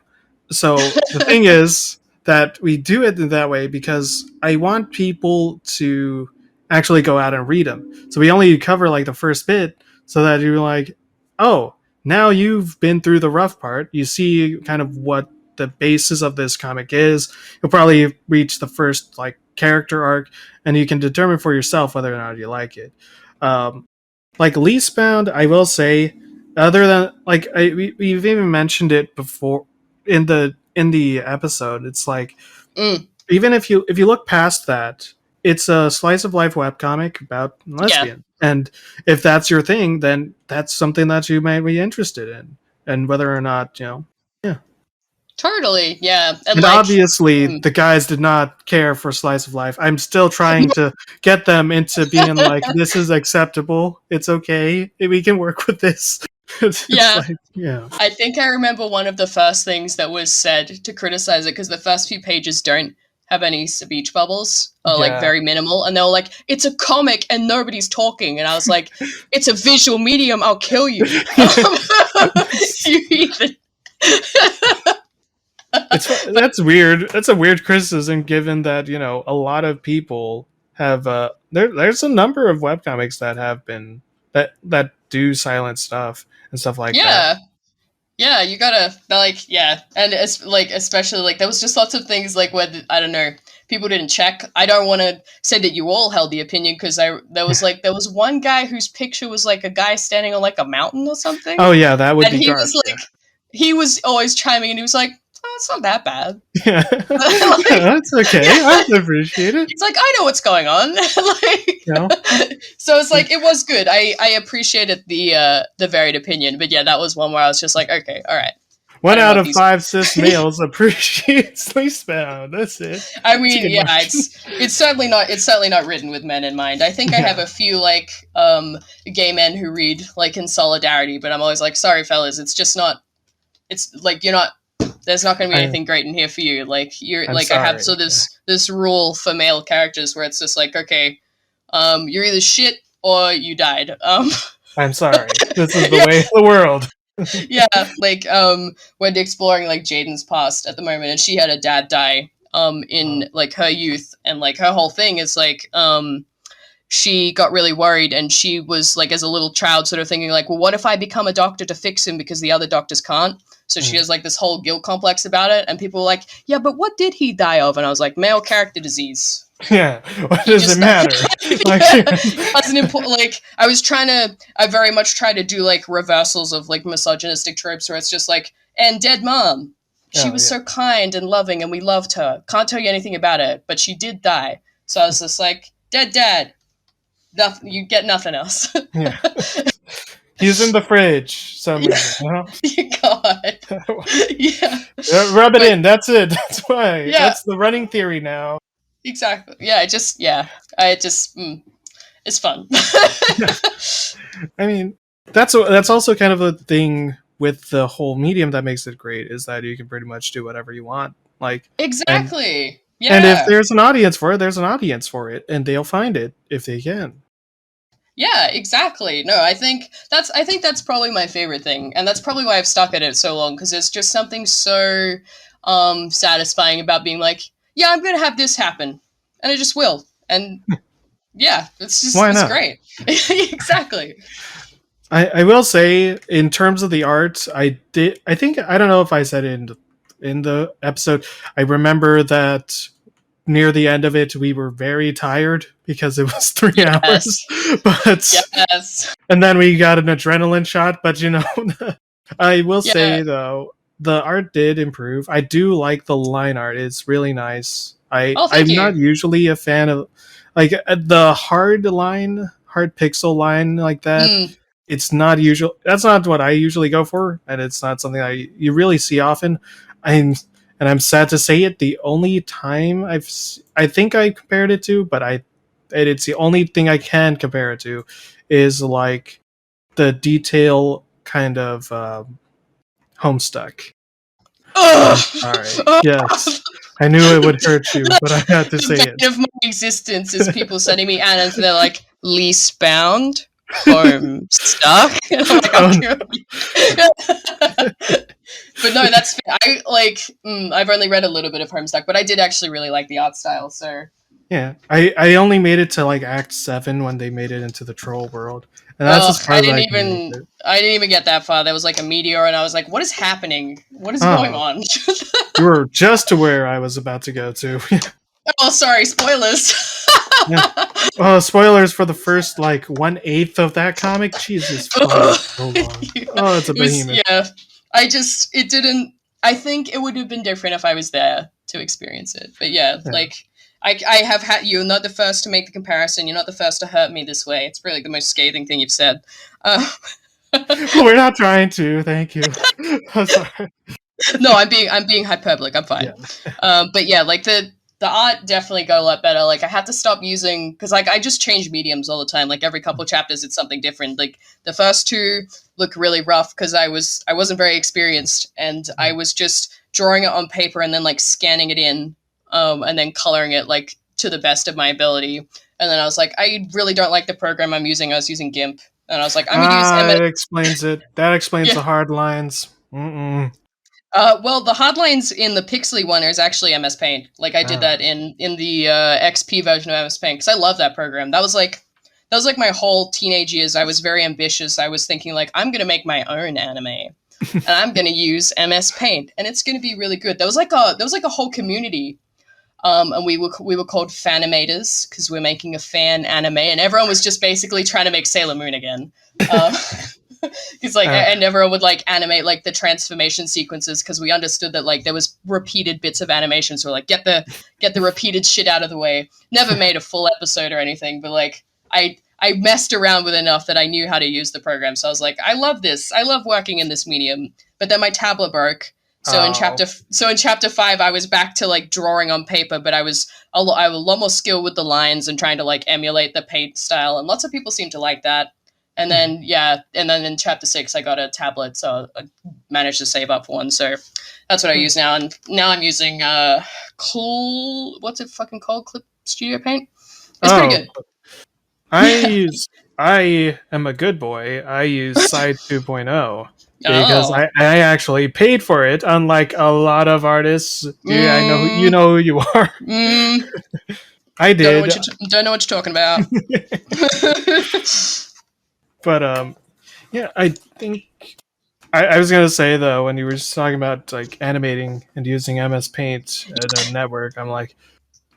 So the thing is that we do it in that way because I want people to actually go out and read them. So we only cover like the first bit so that you're like, oh, now you've been through the rough part. You see kind of what the basis of this comic is. You'll probably reach the first like character arc, and you can determine for yourself whether or not you like it. Like Lease Bound, I will say, other than like we've even mentioned it before in the episode. It's like Mm, even if you look past that, it's a slice of life webcomic about yeah. lesbian, and if that's your thing, then that's something that you might be interested in, and whether or not yeah. Totally. Yeah. And And like, obviously, mm, the guys did not care for slice of life. I'm still trying to get them into being like, this is acceptable. It's okay. We can work with this. It's yeah. like, yeah. I think I remember one of the first things that was said to criticize it because the first few pages don't have any speech bubbles or like Yeah. very minimal, and they were like, "It's a comic and nobody's talking," and I was like, "It's a visual medium. I'll kill you." You heathen. That's weird. That's a weird criticism given that, a lot of people have there's a number of webcomics that have been that do silent stuff and stuff like that. Yeah, yeah, you gotta like, yeah, and it's like especially like there was just lots of things like where I don't know, people didn't check. I don't want to say that you all held the opinion because there was one guy whose picture was like a guy standing on like a mountain or something, Oh yeah, that would and be Garth. he was always chiming and he was like, "Oh, it's not that bad." Yeah. Yeah, Like, that's okay. yeah. I appreciate it. He's like, I know what's going on. Like, You know? so it's like it was good. I appreciated the varied opinion, but yeah, that was one where I was just like, okay, all right. I One don't know out what of these. five cis males appreciates Lease Bound. That's it. I That's a mean, good yeah, mark. it's certainly not written with men in mind. I think I have Yeah. a few like gay men who read like in solidarity, but I'm always like, sorry fellas, it's just not. It's like you're not. There's not going to be I, anything great in here for you. Like you're I'm like I have sorry. so this rule for male characters where it's just like, okay, you're either shit or you died. I'm sorry. This is the Yeah, way of the world. yeah, like when exploring like Jaden's past at the moment, and she had a dad die in like her youth, and like her whole thing is like she got really worried, and she was like as a little child sort of thinking like, well, what if I become a doctor to fix him because the other doctors can't? So she has like this whole guilt complex about it, and people were like, yeah, but what did he die of? And I was like, male character disease. Yeah. What does Just it matter? Like, as an important, like I very much try to do like reversals of like misogynistic tropes where it's just like, and dead mom, she oh was yeah. so kind and loving and we loved her, can't tell you anything about it, but she did die. So I was just like, dead dad, nothing, you get nothing else. Yeah. He's in the fridge. Some Yeah. reason. You go. God. Yeah. Rub it But in. That's it. That's why. yeah, That's the running theory now. exactly. Yeah, I just it's fun. I mean, that's also kind of a thing with the whole medium that makes it great is that you can pretty much do whatever you want. Like, and Exactly. and if Yeah. there's an audience for it, there's an audience for it, and they'll find it if they can. Yeah, exactly. No, I think that's probably my favorite thing, and that's probably why I've stuck at it so long because there's just something so satisfying about being like, yeah, I'm gonna have this happen, and it just will, and yeah, Why it's not? great. Exactly. I will say, in terms of the art, I did. I think I don't know if I said it in the episode. I remember that near the end of it, we were very tired because it was 3 hours. Yes. But Yes. and then we got an adrenaline shot. But I will Yeah. say though, the art did improve. I do like the line art; it's really nice. Oh, thank I'm not you. usually a fan of like the hard pixel line like that. Mm. It's not usual. That's not what I usually go for, and it's not something you really see often. I'm and I'm sad to say it. The only time I think I compared it to, but it's the only thing I can compare it to, is like the detail kind of Homestuck. I'm Ugh. sorry. Yes, I knew it would hurt you, but I had to The say it. bane of my existence is people sending me ads and they're like, Lease Bound, home stuck. And I'm like, I'm Oh, But no, that's fair. I've only read a little bit of Homestuck, but I did actually really like the art style. So yeah, I only made it to like Act 7 when they made it into the troll world, and that's as far as I can make it. I didn't even get that far. There was like a meteor, and I was like, what is happening? What is going Oh, on? you were just to where I was about to go to. Oh, sorry, spoilers. Yeah. Oh, spoilers for the first like 1/8 of that comic. Jesus, fuck, so long. Oh, it's a It was, behemoth. yeah. It didn't. I think it would have been different if I was there to experience it. But yeah, Yeah. like I have had. You're not the first to make the comparison. You're not the first to hurt me this way. It's really the most scathing thing you've said. Uh, We're not trying to. Thank you. I'm sorry. no, I'm being hyperbolic. I'm fine. Yeah. But yeah, like the art definitely got a lot better. Like I had to stop using because like I just change mediums all the time. Like every couple chapters, it's something different. Like the first two look really rough because I wasn't very experienced and I was just drawing it on paper and then like scanning it in, and then coloring it like to the best of my ability. And then I was like, I really don't like the program I'm using. I was using GIMP, and I was like, I'm gonna use MS. That explains it. That explains Yeah. the hard lines. Mm-mm. Well, the hard lines in the pixely one is actually MS Paint. Like I did that in the XP version of MS Paint because I love that program. That was like my whole teenage years. I was very ambitious. I was thinking like I'm gonna make my own anime, and I'm gonna use MS Paint, and it's gonna be really good. There was like a whole community, and we were called Fanimators because we're making a fan anime, and everyone was just basically trying to make Sailor Moon again. Because and everyone would like animate like the transformation sequences because we understood that like there was repeated bits of animation, so we're like get the repeated shit out of the way. Never made a full episode or anything, but like I messed around with enough that I knew how to use the program. So I was like, I love this. I love working in this medium. But then my tablet broke. So in chapter 5, I was back to like drawing on paper, but I was a lot more skilled with the lines and trying to like emulate the paint style, and lots of people seem to like that. And then in chapter 6, I got a tablet, so I managed to save up for one. So that's what I use now. And now I'm using what's it fucking called? Clip Studio Paint. It's pretty good. I am a good boy. I use Side 2.0 because Oh. I actually paid for it, unlike a lot of artists. Dude, I know you know who you are. I did. Don't know what you're talking about. But yeah, I think I was gonna say though, when you were just talking about like animating and using MS Paint at a network, I'm like,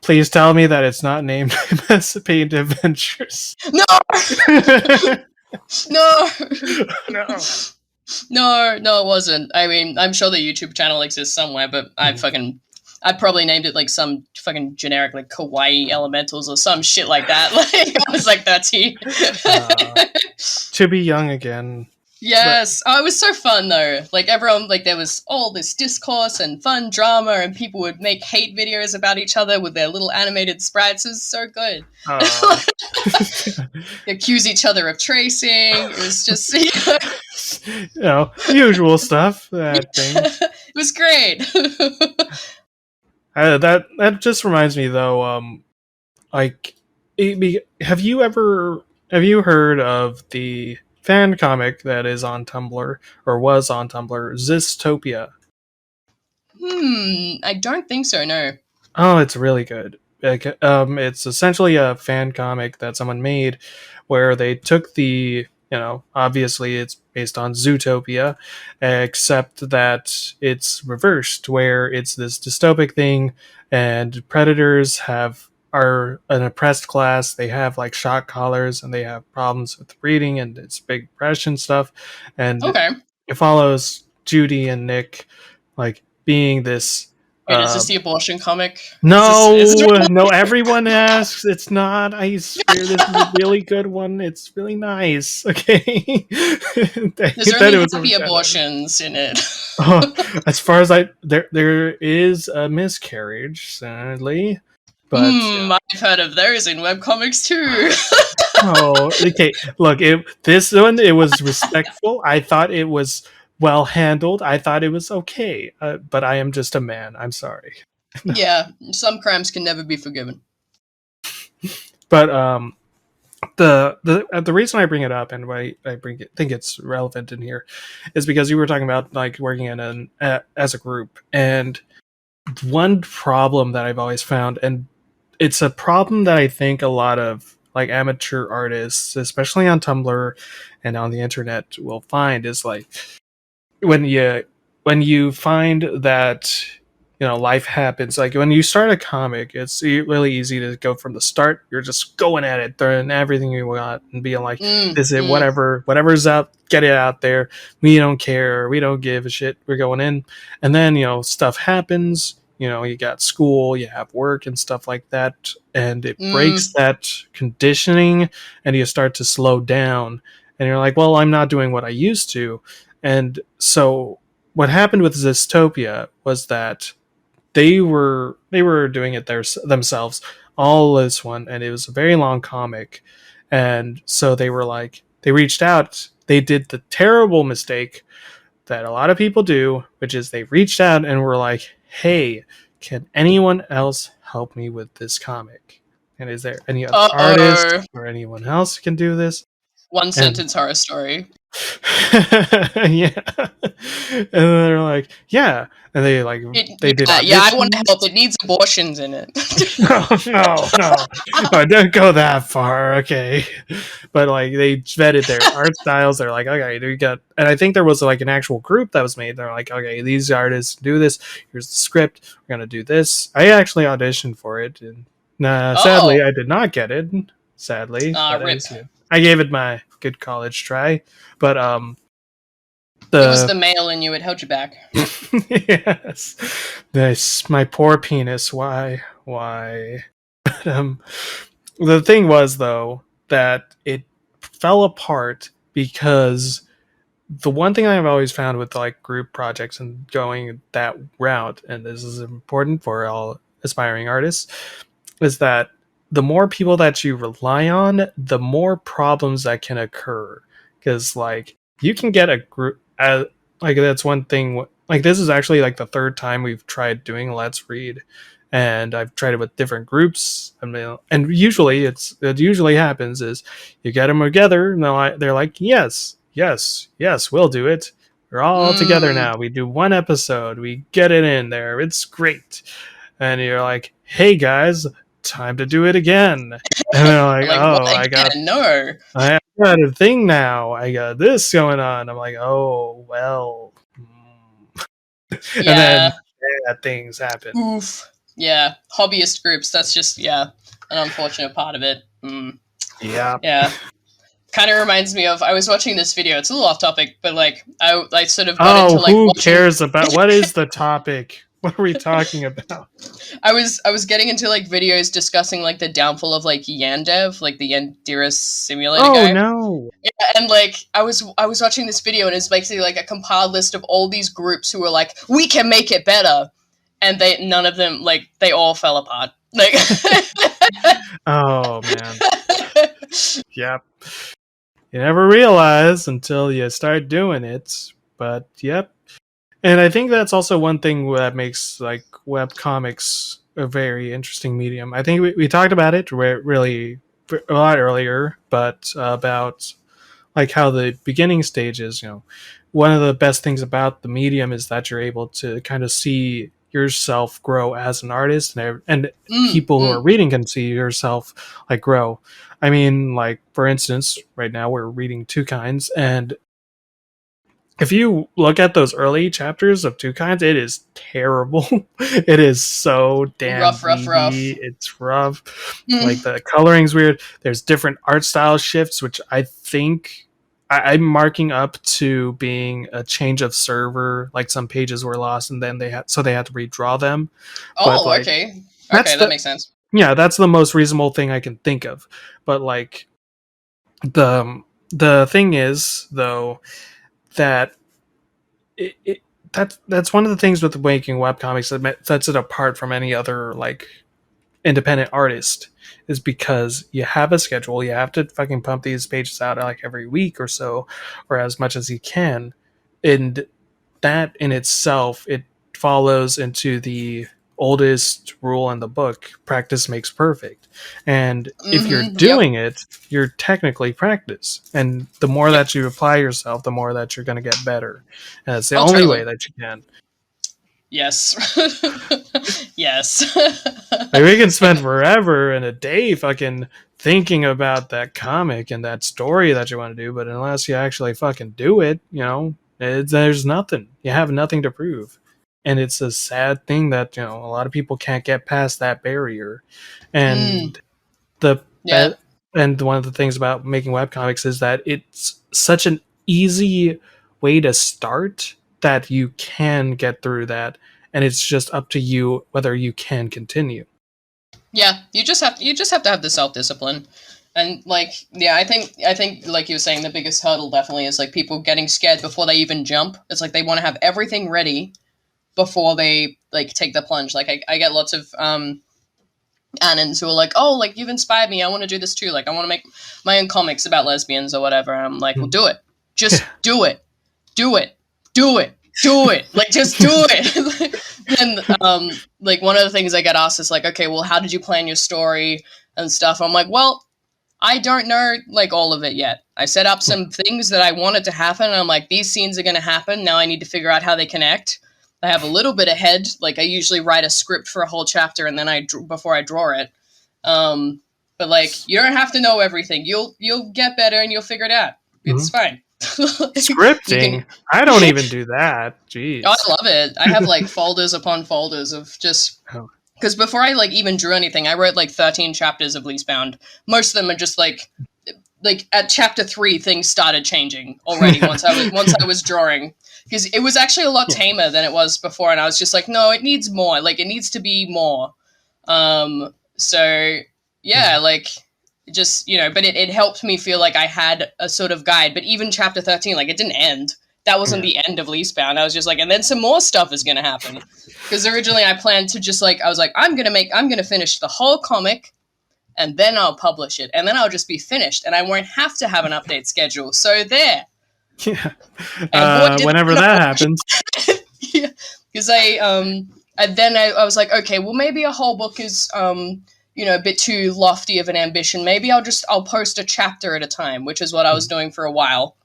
please tell me that it's not named MS Paint Adventures. No. No. No. No, it wasn't. I mean, I'm sure the YouTube channel exists somewhere, but I probably named it like some fucking generic like Kawaii Elementals or some shit like that. Like I was like 13. To be young again. Yes. Oh, it was so fun though. Like everyone, like there was all this discourse and fun drama, and people would make hate videos about each other with their little animated sprites. It was so good. Uh, They accuse each other of tracing. It was just, usual stuff. That thing. it was great. That just reminds me though. Like, have you heard of the fan comic that is on Tumblr or was on Tumblr, Zistopia? I don't think so. No. Oh, it's really good. Like, it's essentially a fan comic that someone made, where they took obviously it's based on Zootopia, except that it's reversed, where it's this dystopic thing, and predators are an oppressed class. They have like shock collars, and they have problems with breeding, and it's big depression stuff, and Okay. it follows Judy and Nick, like being this. Wait, is this the abortion comic? No, Is this no, everyone asks. It's not. I swear this is a really good one. It's really nice. Okay. There's That only it was happy overshadowed. abortions in it. As far as there is a miscarriage, sadly. But I've heard of those in webcomics too. oh, okay. Look, this one it was respectful. I thought it was well handled. I thought it was okay. But I am just a man. I'm sorry. Yeah, some crimes can never be forgiven. But the reason I bring it up and why think it's relevant in here is because you were talking about like working in as a group, and one problem that I've always found, and it's a problem that I think a lot of like amateur artists, especially on Tumblr and on the internet, will find, is like when you find that life happens, like when you start a comic, it's really easy to go from the start. You're just going at it, throwing everything you got and being like, this is whatever's out, get it out there. We don't care, we don't give a shit, we're going in. And then stuff happens. You got school, you have work and stuff like that, and it breaks that conditioning, and you start to slow down, and you're like, well, I'm not doing what I used to. And so what happened with Zistopia was that they were doing it themselves, all this one, and it was a very long comic. And so they reached out. They did the terrible mistake that a lot of people do, which is they reached out and were like, hey, can anyone else help me with this comic? And is there any other artist or anyone else who can do this? One sentence horror story. Yeah. And they're like, yeah. And they did auditions. Yeah, I want to help. It needs abortions in it. No, don't go that far, okay. But like they vetted their art styles. They're like, okay, and I think there was like an actual group that was made. They're like, okay, these artists do this. Here's the script. We're gonna do this. I actually auditioned for it, and sadly, I did not get it. Sadly, rip. I gave it my good college try, but it was the male in you. It held you back. Yes, this my poor penis. Why? But, the thing was though that it fell apart because the one thing I've always found with like group projects and going that route, and this is important for all aspiring artists, is that the more people that you rely on, the more problems that can occur. Because like you can get a group, like that's one thing. Like this is actually like the third time we've tried doing Let's Read, and I've tried it with different groups. And usually it usually happens is you get them together, and they're like, yes, we'll do it. We're all together now. We do one episode. We get it in there. It's great. And you're like, hey guys, time to do it again. And they're like, I got a thing now. I got this going on. I'm like, oh well. Yeah. And then things happen. Oof. Yeah, hobbyist groups. That's just an unfortunate part of it. Yeah. Kind of reminds me of, I was watching this video. It's a little off topic, but like I sort of got into like who cares about what is the topic? What are we talking about? I was getting into like videos discussing like the downfall of like Yandev, like the Yandere simulator Oh guy. no. Yeah, and like I was watching this video and it's basically like a compiled list of all these groups who were like, we can make it better, and none of them, like, they all fell apart. Like, Oh man. Yep. You never realize until you start doing it. But yep. And I think that's also one thing that makes like web comics a very interesting medium. I think we talked about it really a lot earlier, but about like how the beginning stages, one of the best things about the medium is that you're able to kind of see yourself grow as an artist, and people who are reading can see yourself like grow. I mean, like for instance, right now we're reading Two Kinds, and if you look at those early chapters of Two Kinds, it is terrible. It is so damn rough. It's rough. Like the coloring's weird. There's different art style shifts, which I think I'm marking up to being a change of server. Like some pages were lost, and then they had to redraw them. But Oh, like okay. that's Okay, that the makes sense. yeah, that's the most reasonable thing I can think of. But like the thing is though that that's one of the things with making webcomics that sets it apart from any other like independent artist, is because you have a schedule. You have to fucking pump these pages out like every week or so, or as much as you can, and that in itself, it follows into the oldest rule in the book: practice makes perfect. And if you're Yep. doing it, you're technically practice, and the more Yep. that you apply yourself, the more that you're going to get better, and it's the Oh, only way totally. that you can. Yes. Yes. Like we can spend forever and a day fucking thinking about that comic and that story that you want to do, but unless you actually fucking do it, there's nothing. You have nothing to prove. And it's a sad thing that, a lot of people can't get past that barrier. And the Yeah. and one of the things about making webcomics is that it's such an easy way to start that you can get through that, and it's just up to you whether you can continue. Yeah, you just have to have the self-discipline. And like, yeah, I think like you were saying, the biggest hurdle definitely is like people getting scared before they even jump. It's like they want to have everything ready before they like take the plunge. Like I get lots of Annans who are like, oh, like you've inspired me, I want to do this too. Like I want to make my own comics about lesbians or whatever. And I'm like, well, do it. Just do it. Do it. Do it. Do it. Like just do it. And like one of the things I get asked is like, okay, well, how did you plan your story and stuff? I'm like, well, I don't know like all of it yet. I set up some things that I wanted to happen, and I'm like, these scenes are going to happen. Now I need to figure out how they connect. I have a little bit ahead. Like I usually write a script for a whole chapter, and then before I draw it. But like you don't have to know everything. You'll get better, and you'll figure it out. It's fine. Scripting? I don't even do that. Jeez. Oh, I love it. I have like folders upon folders of just because before I like even drew anything, I wrote like 13 chapters of Lease Bound. Most of them are just like at chapter 3, things started changing already once I was drawing, because it was actually a lot tamer than it was before, and I was just like, no, it needs more. Like it needs to be more. So yeah, like just but it helped me feel like I had a sort of guide. But even chapter 13, like it didn't end. That wasn't the end of Lease Bound. I was just like, and then some more stuff is gonna happen, because originally I planned to just like, I was like, I'm gonna finish the whole comic, and then I'll publish it, and then I'll just be finished, and I won't have to have an update schedule. So there. Yeah. Whenever that happens. Yeah, because I was like, okay, well maybe a whole book is a bit too lofty of an ambition. Maybe I'll post a chapter at a time, which is what I was doing for a while.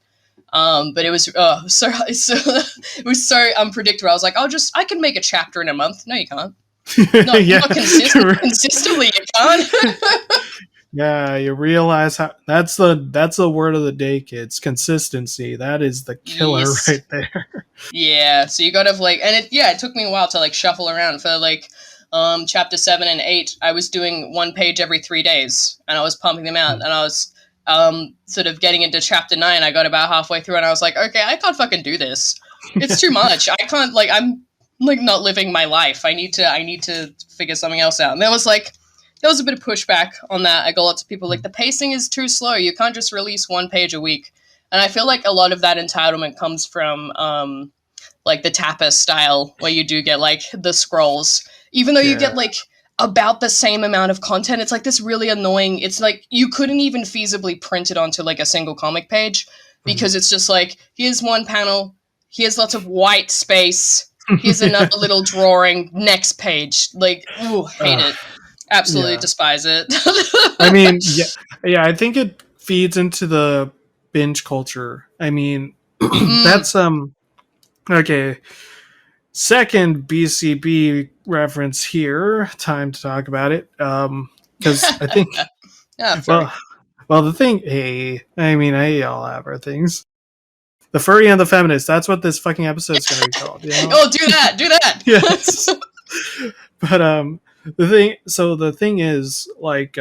But it was it was so unpredictable. I was like, I can make a chapter in a month. No, you can't. Not consistently, you can't. Yeah, you realize how that's the word of the day, kids. Consistency. That is the killer right there. Yeah, so you gotta like, and it took me a while to like shuffle around for like chapter 7 and 8. I was doing one page every 3 days, and I was pumping them out, and I was sort of getting into chapter 9. I got about halfway through, and I was like, okay, I can't fucking do this. It's too much. I can't, like, I'm like not living my life. I need to figure something else out. And there was a bit of pushback on that. I got lots of people like, the pacing is too slow. You can't just release one page a week. And I feel like a lot of that entitlement comes from like the tapas style, where you do get like the scrolls, even though you get like about the same amount of content. It's like this really annoying. It's like you couldn't even feasibly print it onto like a single comic page, because it's just like, here's one panel, here's lots of white space, here's another little drawing, next page. Like, ooh, hate it. Absolutely despise it. I mean, yeah, I think it feeds into the binge culture. I mean, that's okay. Second BCB reference here. Time to talk about it. Because I think, well, the thing. Hey, I mean, I all have our things. The furry and the feminist. That's what this fucking episode is going to be called. You know? Oh, do that. Yes. But the thing is, like,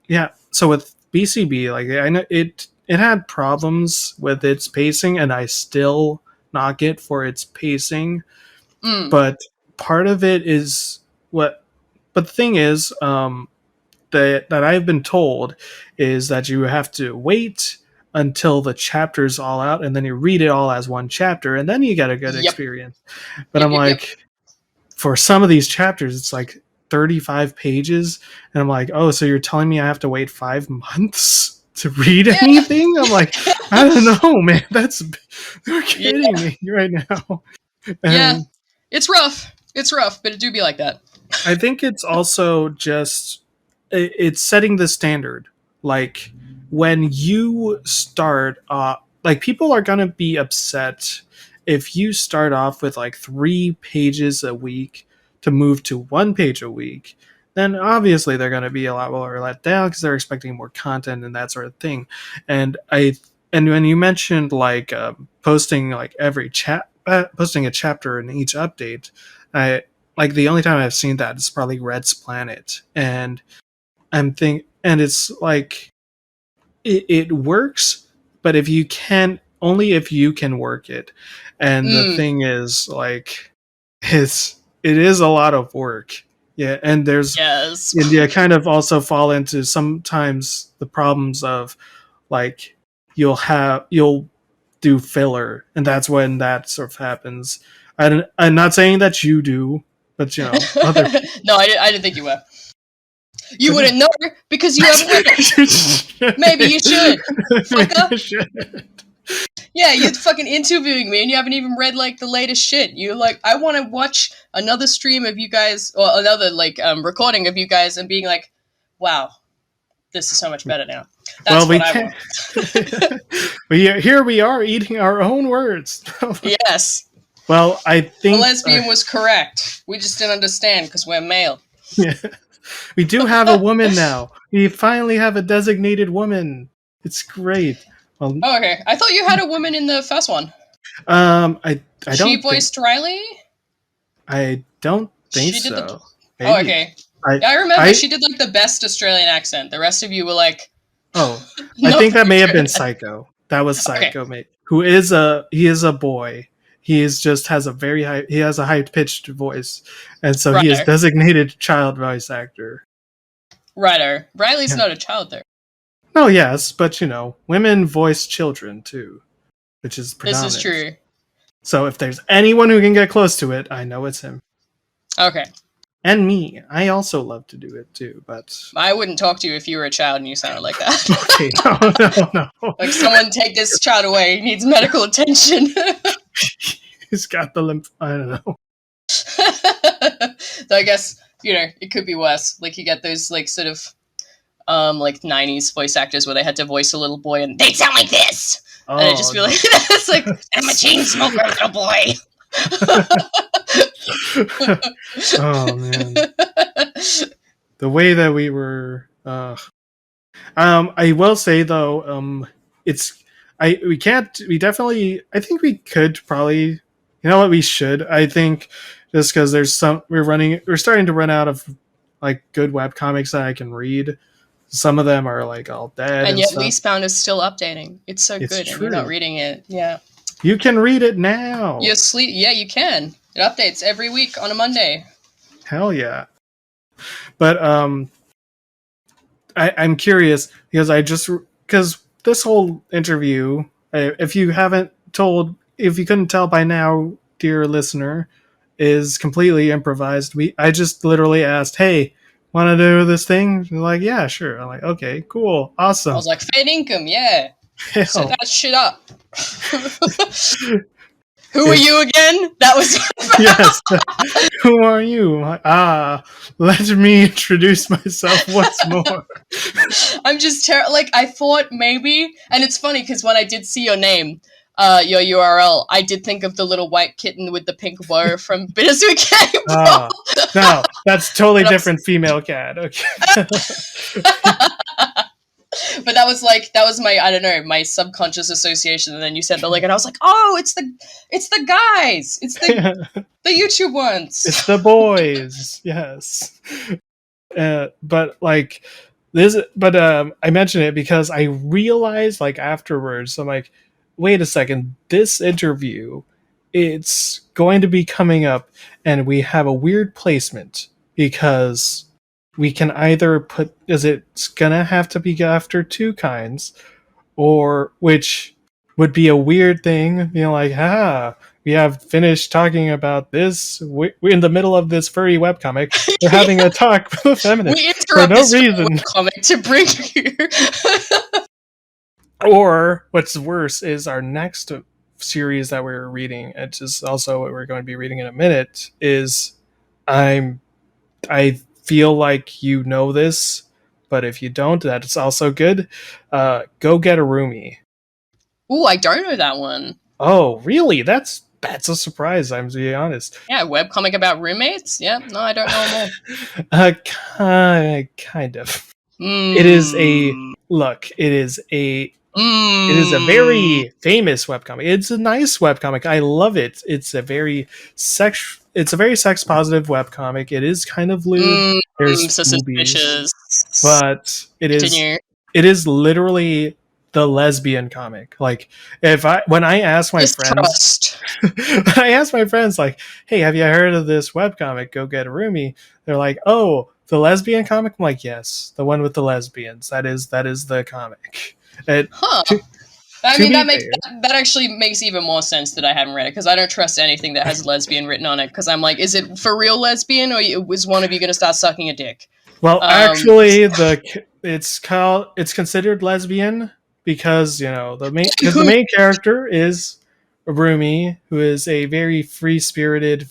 yeah. So with BCB, like, I know it had problems with its pacing, and I still knock it for its pacing. But part of it is what. But the thing is, that I've been told is that you have to wait until the chapter's all out, and then you read it all as one chapter, and then you get a good experience. But I'm like, for some of these chapters, it's like 35 pages, and I'm like, oh, so you're telling me I have to wait 5 months to read anything? I'm like, I don't know, man. You're kidding me right now. And it's rough, but it do be like that. I think it's also just, it's setting the standard. Like, when you start like, people are gonna be upset if you start off with like 3 pages a week to move to 1 page a week. Then obviously they're going to be a lot more let down because they're expecting more content and that sort of thing. And when you mentioned like posting like posting a chapter in each update, like the only time I've seen that is probably Red's Planet, and it's like it works, but if you can, only if you can work it. And the thing is, like, it is a lot of work. Yeah, and and you kind of also fall into sometimes the problems of, like, you'll do filler, and that's when that sort of happens. I'm not saying that you do, but you know, other people. No, I didn't think you were. You wouldn't know because you haven't read it. Maybe you should. Fucker. Yeah, you're fucking interviewing me and you haven't even read like the latest shit. You're like, I want to watch another stream of you guys, or another like recording of you guys, and being like, wow, this is so much better now. That's what I want. But here we are eating our own words. Yes. Well, I think the lesbian was correct. We just didn't understand because we're male. Yeah. We do have a woman now. We finally have a designated woman. It's great. Well, okay. I thought you had a woman in the first one. I don't. She voiced Riley? I don't think so. Oh, okay. I remember she did like the best Australian accent. The rest of you were like, oh, I think that may have been Psycho. That was Psycho, mate. He is a boy. He has a high pitched voice, and so he is designated child voice actor. Righto. Riley's not a child there. Oh yes, but you know, women voice children too, which is predominant. This is true. So if there's anyone who can get close to it, I know it's him. Okay. And me. I also love to do it too, but I wouldn't talk to you if you were a child and you sounded like that. Okay, no. Like, someone take this child away. He needs medical attention. He's got the lymph. I don't know. So I guess, you know, it could be worse. Like, you get those like sort of like 90s voice actors where they had to voice a little boy and they'd sound like this. And I'd just be like, it's like, I'm a chain smoker, little boy. Oh man. The way that we were I will say though, I think we could probably, you know what, we should, I think, just because we're starting to run out of like good webcomics that I can read. Some of them are like all dead. And yet Lease Bound is still updating. It's so good, true. and you're not reading it. Yeah. You can read it now. Yeah, you can. It updates every week on a Monday. Hell yeah. But I'm curious because this whole interview, if you couldn't tell by now, dear listener, is completely improvised. I just literally asked, "Hey, want to do this thing?" You're like, "Yeah, sure." I'm like, "Okay, cool, I awesome." was like, Fed income, yeah. Set Hell, that shit up. Who are you again? That was yes. Who are you? Let me introduce myself once more. I'm just like I thought maybe, and it's funny because when I did see your name, your URL, I did think of the little white kitten with the pink bow from Bittersweet Game Pro. No, that's totally But different female cat. Okay. but that was my, I don't know, my subconscious association. And then you said the link, and I was like, oh, it's the guys, it's the YouTube ones. It's the boys. Yes. But like this, but I mention it because I realized like afterwards, I'm like, wait a second, this interview, it's going to be coming up, and we have a weird placement because we can either put, is it's gonna have to be after two kinds, or which would be a weird thing, like, we have finished talking about this. We're in the middle of this furry webcomic. We're having a talk with a feminist We for interrupt no this reason. comic to bring you. Or what's worse is our next series that we're reading, which is also what we're going to be reading in a minute, is I feel like you know this, but if you don't, that's also good. Go Get a Roomie. Ooh, I don't know that one. Oh, really? That's a surprise, I'm to be honest. Yeah, webcomic about roommates? Yeah, no, I don't know more. Kind of. It is a look. It is a very famous webcomic. It's a nice webcomic. I love it. It's a very sex positive webcomic. It is kind of lewd. There's So boobies, suspicious. but Continue. it is literally the lesbian comic. Like, when I ask my friends, when I ask my friends, like, hey, have you heard of this webcomic, Go Get a Roomie? They're like, oh, the lesbian comic? I'm like, yes, the one with the lesbians. That is the comic. I mean, that actually makes even more sense that I haven't read it, because I don't trust anything that has lesbian written on it, because I'm like, is it for real lesbian, or is one of you going to start sucking a dick? Well, actually, it's considered lesbian because the main character is a roomie who is a very free spirited,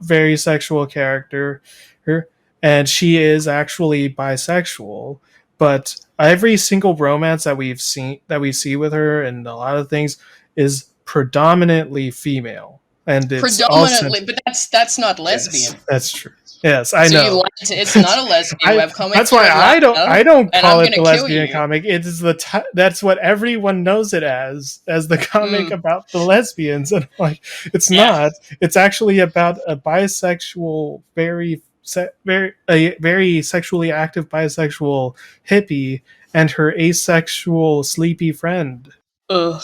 very sexual character, and she is actually bisexual. But every single romance that we see with her and a lot of things is predominantly female, and it's predominantly, but that's not lesbian. Yes, that's true. Yes, I know. It's not a lesbian webcomic. That's why I don't call it the lesbian comic. It is that's what everyone knows it as the comic about the lesbians, and like, it's not. It's actually about a bisexual, very sexually active bisexual hippie and her asexual sleepy friend. Ugh.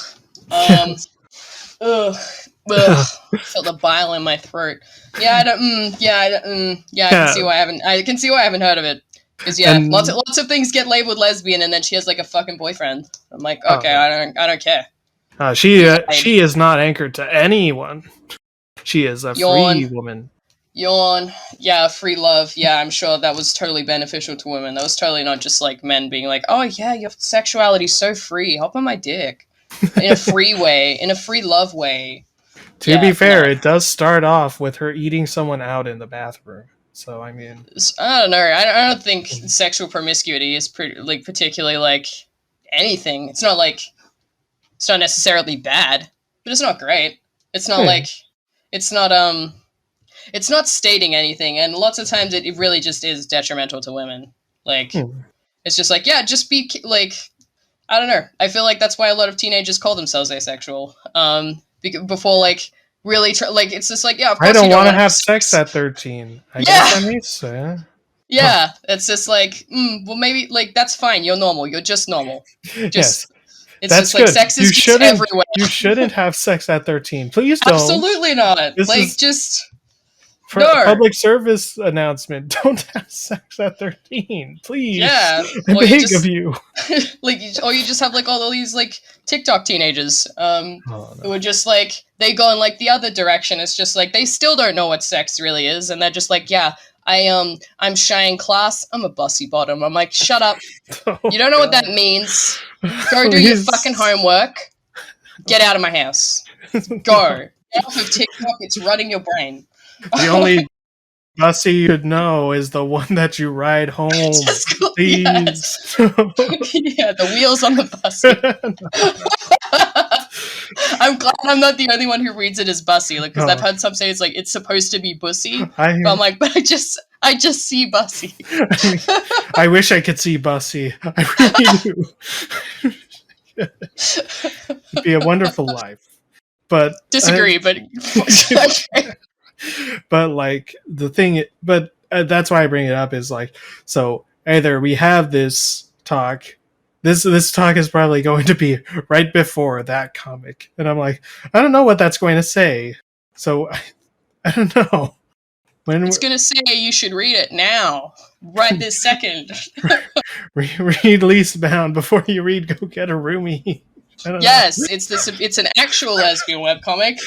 Yes. Ugh. Felt the bile in my throat. Yeah, I don't. I can see why I haven't heard of it. Because lots of things get labeled lesbian, and then she has like a fucking boyfriend. I'm like, okay, I don't care. She is not anchored to anyone. She is a free woman. Yawn. Yeah, free love. Yeah, I'm sure that was totally beneficial to women. That was totally not just like men being like, oh yeah, your sexuality's so free. Hop on my dick. In a free way. In a free love way. To be fair, it does start off with her eating someone out in the bathroom. So, I mean, I don't know. I don't think sexual promiscuity is particularly like anything. It's not necessarily bad, but it's not great. It's not it's not stating anything, and lots of times it really just is detrimental to women. Like, it's just like, yeah, just be like, I don't know. I feel like that's why a lot of teenagers call themselves asexual. Before like really like, it's just like, yeah, of course I don't want to have sex at 13. I guess that makes sense. Yeah, it's just like, well, maybe like that's fine. You're normal. You're just normal. Yes. It's That's just like good. sex You is just shouldn't. everywhere. You shouldn't have sex at 13. Please don't. Absolutely not. This Like is just no. public service announcement. Don't have sex at 13, please. Yeah. I Or you beg of just you. like or you just have like all of these like TikTok teenagers Oh, who no. are just like they go in like the other direction. It's just like they still don't know what sex really is, and they're just like, yeah, I'm shy in class. I'm a bussy bottom. I'm like, shut up. Oh, You don't know what God. that means. Go do your Please. fucking homework. Get out of my house. Go. Get off of TikTok. It's rotting your brain. The only bussy you should know is the one that you ride home. Just go- Please. Yeah, the wheels on the bus. I'm glad I'm not the only one who reads it as bussy, like because No. I've heard some say it's like it's supposed to be bussy, I, but I'm like, but I just see bussy. I wish I could see Bussy. I really do. It'd be a wonderful life. But Disagree, but but like the thing, but that's why I bring it up is like, so either we have this talk. This talk is probably going to be right before that comic, and I'm like, I don't know what that's going to say. So I don't know. When it's gonna say you should read it now, right this second. read Lease Bound before you read Go Get a Roomie. I don't Yes, know. it's an actual lesbian webcomic.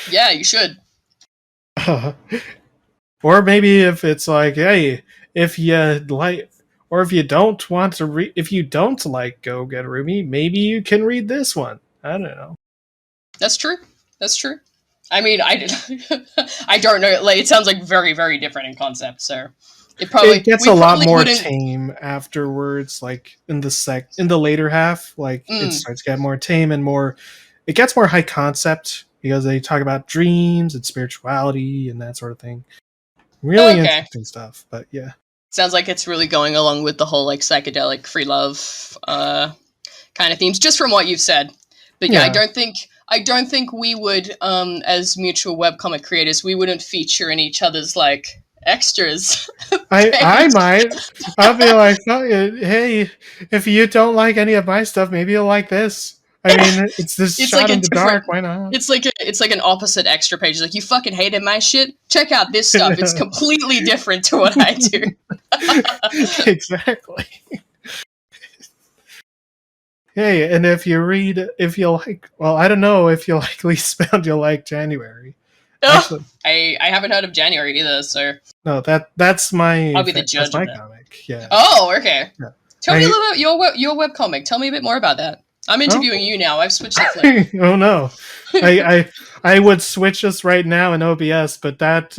Yeah, you should. Or maybe if it's like, hey, if you like, or if you don't want to read, if you don't like Go Get a Roomie, maybe you can read this one. I don't know. That's true. That's true. I mean, I don't know. Like, it sounds like very, very different in concept. So It gets a lot more tame afterwards. Like in the later half, like it starts to get more tame and more. It gets more high concept because they talk about dreams and spirituality and that sort of thing. Really interesting stuff. But yeah, sounds like it's really going along with the whole like psychedelic free love kind of themes, just from what you've said. But yeah, I don't think we would, as mutual webcomic creators, we wouldn't feature in each other's like extras. I might. I'll be like, oh, hey, if you don't like any of my stuff, maybe you'll like this. I mean, it's this shot like in the dark. Why not? It's like an opposite extra page. Like, you fucking hated my shit. Check out this stuff. It's completely different to what I do. Exactly. Hey, and if you like, well, I don't know if you like Lease Bound, you'll like January. Actually, I haven't heard of January either, so no, that's my. I'll be the judge. That's my comic. Yeah. Oh, okay. Yeah. Tell me a little about your webcomic. Tell me a bit more about that. I'm interviewing you now. I've switched the flip. Oh no, I would switch us right now in OBS, but that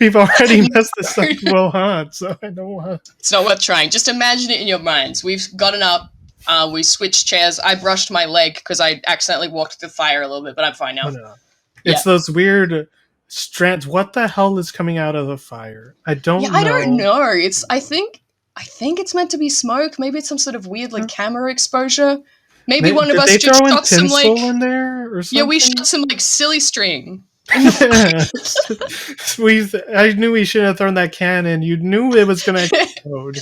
we've already messed this up well hard, so I don't want. It's not worth trying. Just imagine it in your minds. We've gotten up. We switched chairs. I brushed my leg because I accidentally walked through the fire a little bit, but I'm fine now. Oh, no. It's those weird strands. What the hell is coming out of the fire? I don't know. I don't know. I think it's meant to be smoke. Maybe it's some sort of weird like camera exposure. Maybe one of us just shot some like in there or something? Yeah, we shot some like silly string. I knew we should have thrown that cannon. You knew it was gonna explode.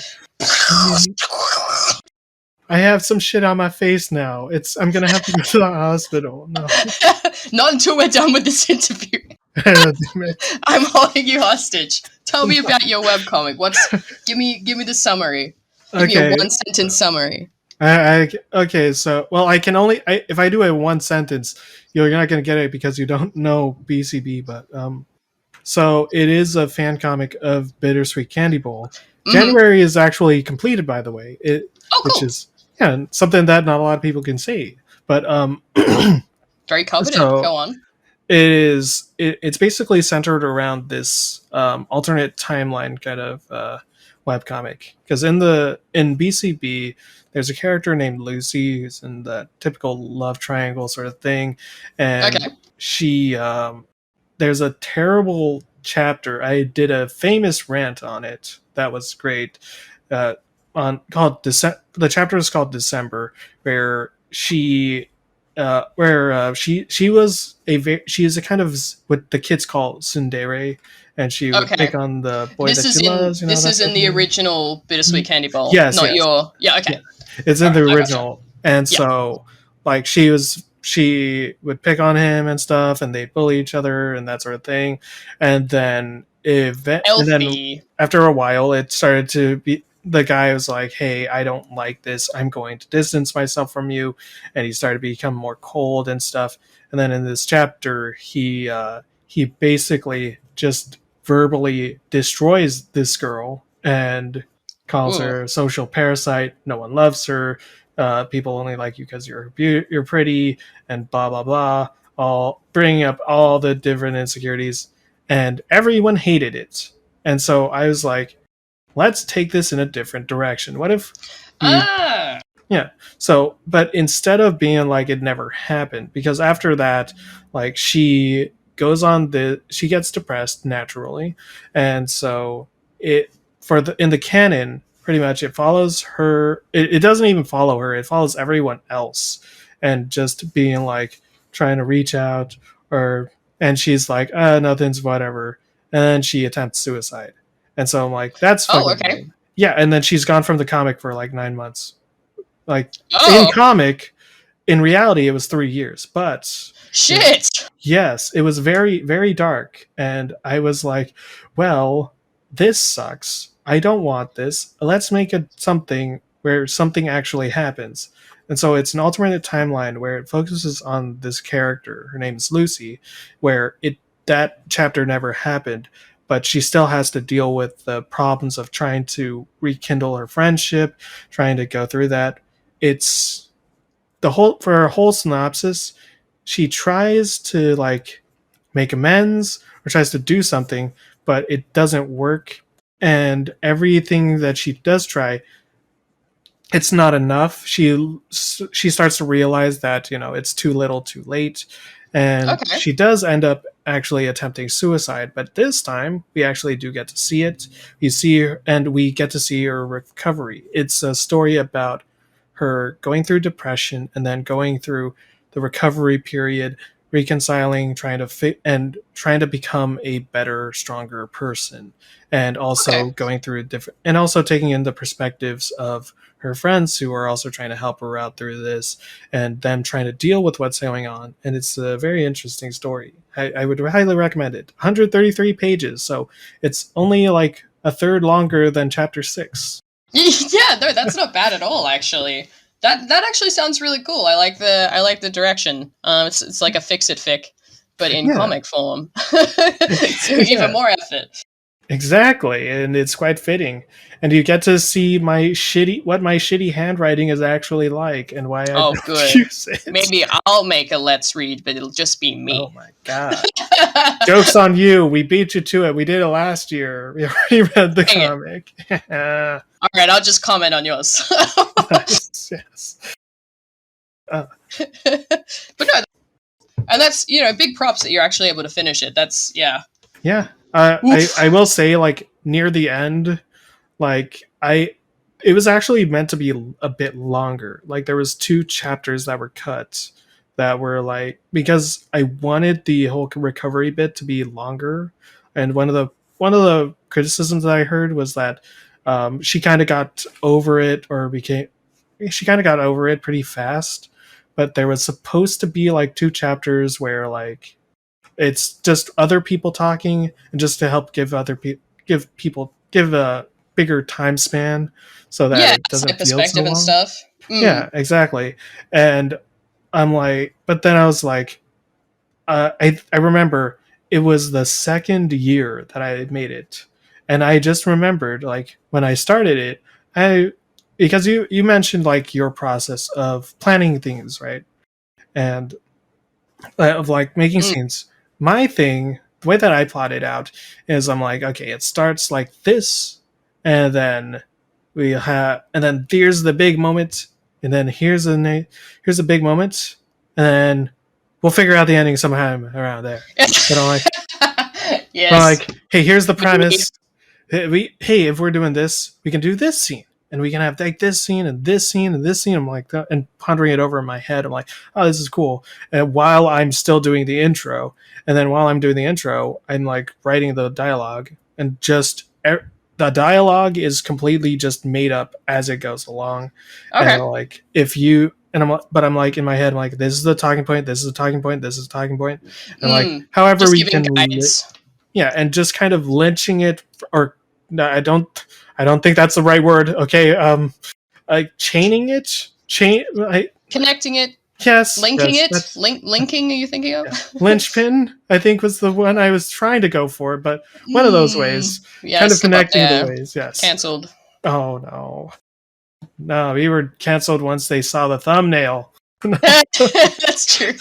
I have some shit on my face now. I'm gonna have to go to the hospital. No. Not until we're done with this interview. I'm holding you hostage. Tell me about your webcomic. Give me the summary. Give me a one sentence summary. Okay, so I can only if I do a one sentence, you're not gonna get it because you don't know BCB. But so it is a fan comic of Bittersweet Candy Bowl. January is actually completed, by the way. Cool. Which is something that not a lot of people can see. But very coveted. Go on. It's basically centered around this alternate timeline kind of webcomic, because in BCB there's a character named Lucy who's in the typical love triangle sort of thing, and she there's a terrible chapter. I did a famous rant on it that was great. The chapter is called December, where she is a kind of what the kids call tsundere, and she would Okay. pick on the boy that she loves. This That is sort in of the thing. original Bittersweet Candy Bowl, Yes, not yes. your. Yeah. Yeah, Okay. it's All in the right. I gotcha. original, and Yeah. so like she would pick on him and stuff, and they'd bully each other and that sort of thing, and then Elfie. after a while, it started to be the guy was like, "Hey, I don't like this. I'm going to distance myself from you," and he started to become more cold and stuff. And then in this chapter, he basically just verbally destroys this girl and calls Ooh. her a social parasite. No one loves her. People only like you because you're pretty, and blah blah blah. All bringing up all the different insecurities, and everyone hated it. And so I was like, let's take this in a different direction. What if we Ah. yeah. So, but instead of being like it never happened, because after that, like she gets depressed naturally, and so it in the canon, pretty much it follows her. It doesn't even follow her. It follows everyone else, and just being like trying to reach out, and she's like, nothing's whatever, and then she attempts suicide, and so I'm like, that's Oh. fucking Okay. lame. Yeah, and then she's gone from the comic for like 9 months. Like in Oh. comic, in reality, it was 3 years. But Shit. yes, it was very, very dark. And I was like, well, this sucks. I don't want this. Let's make it something where something actually happens. And so it's an alternate timeline where it focuses on this character. Her name is Lucy, where that chapter never happened, but she still has to deal with the problems of trying to rekindle her friendship, trying to go through that. It's for her whole synopsis, she tries to like make amends or tries to do something, but it doesn't work. And everything that she does try, it's not enough. She starts to realize that it's too little, too late, and Okay. she does end up actually attempting suicide. But this time, we actually do get to see it. You see her, and we get to see her recovery. It's a story about her going through depression and then going through the recovery period, reconciling, trying to become a better, stronger person, and also Okay. going through and also taking in the perspectives of her friends who are also trying to help her out through this, and them trying to deal with what's going on. And it's a very interesting story. I would highly recommend it. 133 pages, so it's only like a third longer than chapter 6. Yeah, no, that's not bad at all. Actually, that actually sounds really cool. I like the direction. It's like a fix it fic, but in Yeah. comic form. So Yeah. even more effort. Exactly, and it's quite fitting. And you get to see what my shitty handwriting is actually like, and why I Oh, don't good. use it. Maybe I'll make a let's read, but it'll just be me. Oh my god! Joke's on you. We beat you to it. We did it last year. We already read the Dang it. comic. All right, I'll just comment on yours. Yes. But no, and that's big props that you're actually able to finish it. That's Yeah. Oof. I will say, like, near the end, like it was actually meant to be a bit longer. Like there was 2 chapters that were cut that were like, because I wanted the whole recovery bit to be longer. And one of the criticisms that I heard was that she kind of got over it, she kind of got over it pretty fast. But there was supposed to be like 2 chapters where like it's just other people talking, and just to help give give a bigger time span so that Yeah, it doesn't side feel so perspective and long. stuff. Yeah, exactly. And I'm like, but then I was like, I remember it was the second year that I made it, and I just remembered like when I started it, because you mentioned like your process of planning things, right? And of like making Mm. scenes. My thing, the way that I plot it out is I'm like, okay, it starts like this, and then and then here's the big moment, and then here's a big moment, and then we'll figure out the ending sometime around there. But I'm like, Yes. hey, here's the premise. Hey, if we're doing this, we can do this scene, and we can have like this scene and this scene and this scene. I'm like, and pondering it over in my head. I'm like, oh, this is cool. And while I'm still doing the intro, and then while I'm doing the intro, I'm like writing the dialogue, and just the dialogue is completely just made up as it goes along. Okay. And like, if you, and I'm like in my head, I'm like, this is the talking point, this is the talking point, this is the talking point, and like, however Just we giving can, guides. yeah, and just kind of lynching it, or no, I don't think that's the right word. Okay, like chaining it, Connecting it, yes, linking yes, it, that's linking. Are you thinking of? yeah. Linchpin, I think was the one I was trying to go for, but one of those ways, Yeah, kind of skip up connecting the there. ways. Yes. Cancelled. Oh no, no, we were canceled once they saw the thumbnail. That's true.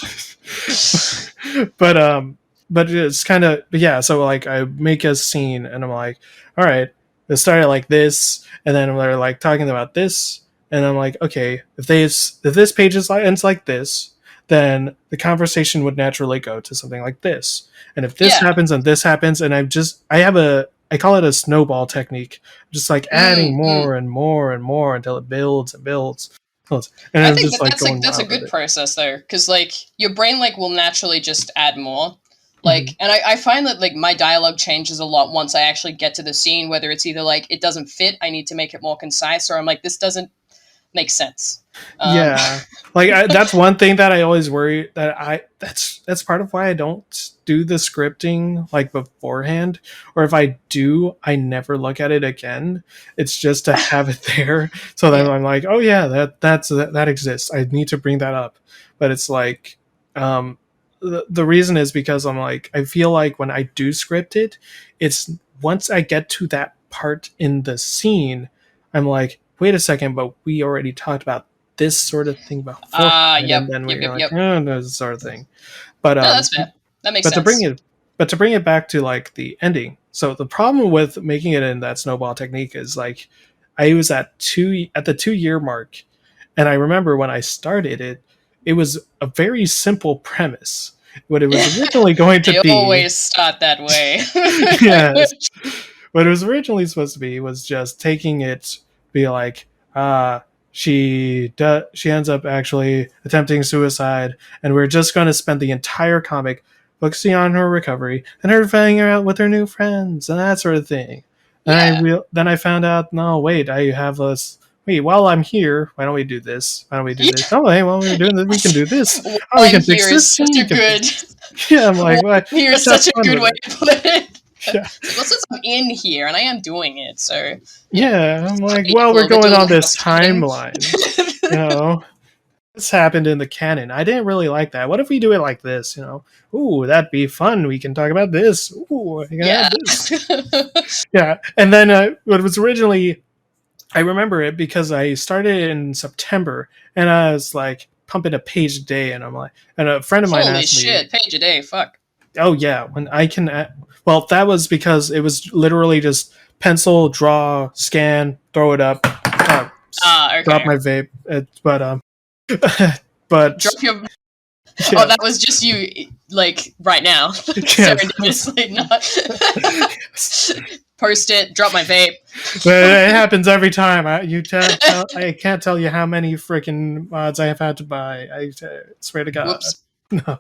But it's kind of, yeah, so like I make a scene and I'm like, all right, it started like this, and then they're like talking about this, and I'm like, okay, if this page ends like this, then the conversation would naturally go to something like this, and if this happens and this happens, and I call it a snowball technique, just like adding more and more and more until it builds and builds. And I I'm think just like that's going that's a wild with good it. process though, because like your brain like will naturally just add more. Like, and I find that like my dialogue changes a lot once I actually get to the scene. Whether it's either like it doesn't fit, I need to make it more concise, or I'm like this doesn't make sense. Yeah, like that's one thing that I always worry that's part of why I don't do the scripting like beforehand, or if I do, I never look at it again. It's just to have it there, so then Yeah. I'm like, oh yeah, that exists. I need to bring that up, but it's like, the reason is because I'm like, I feel like when I do script it, it's once I get to that part in the scene, I'm like, wait a second, but we already talked about this sort of thing beforehand, and then we're like, Yep. oh, no, this sort of thing. But No, that's fair. That makes but to bring sense. it to bring it back to like the ending. So the problem with making it in that snowball technique is like, I was at the 2 year mark, and I remember when I started it, it was a very simple premise. What it was originally going to They be, always start that way. yes, what it was originally supposed to be was just taking it, be like, she ends up actually attempting suicide, and we're just going to spend the entire comic focusing on her recovery and her finding her out with her new friends and that sort of thing. Yeah. Then I found out, no, wait, I have this. Wait, while I'm here, why don't we do this? Why don't we do Yeah. this? Oh, hey, while we're doing this, we can do this. While Oh, we I'm can fix here is this. such We a can good. yeah, I'm like, what? Here is Let's such have a fun good with way to put it. yeah. So well, since I'm in here and I am doing it, so Yeah, I'm like, do well, a we're going little on this housekeeping. timeline. You know, this happened in the canon. I didn't really like that. What if we do it like this? You know, ooh, that'd be fun. We can talk about this. Ooh, I can Yeah. have this. Yeah, and then what was originally, I remember it because I started in September, and I was like pumping a page a day, and I'm like, and a friend of mine Holy asked me, shit, page a day, fuck. oh yeah, when I can, well, that was because it was literally just pencil, draw, scan, throw it up, drop Okay. my vape. But Drop your. yeah, Oh, that was just you, like right now. Serendipitously, not. Post it. Drop my vape. it happens every time. I can't tell you how many freaking mods I have had to buy. I swear to God. Whoops. No,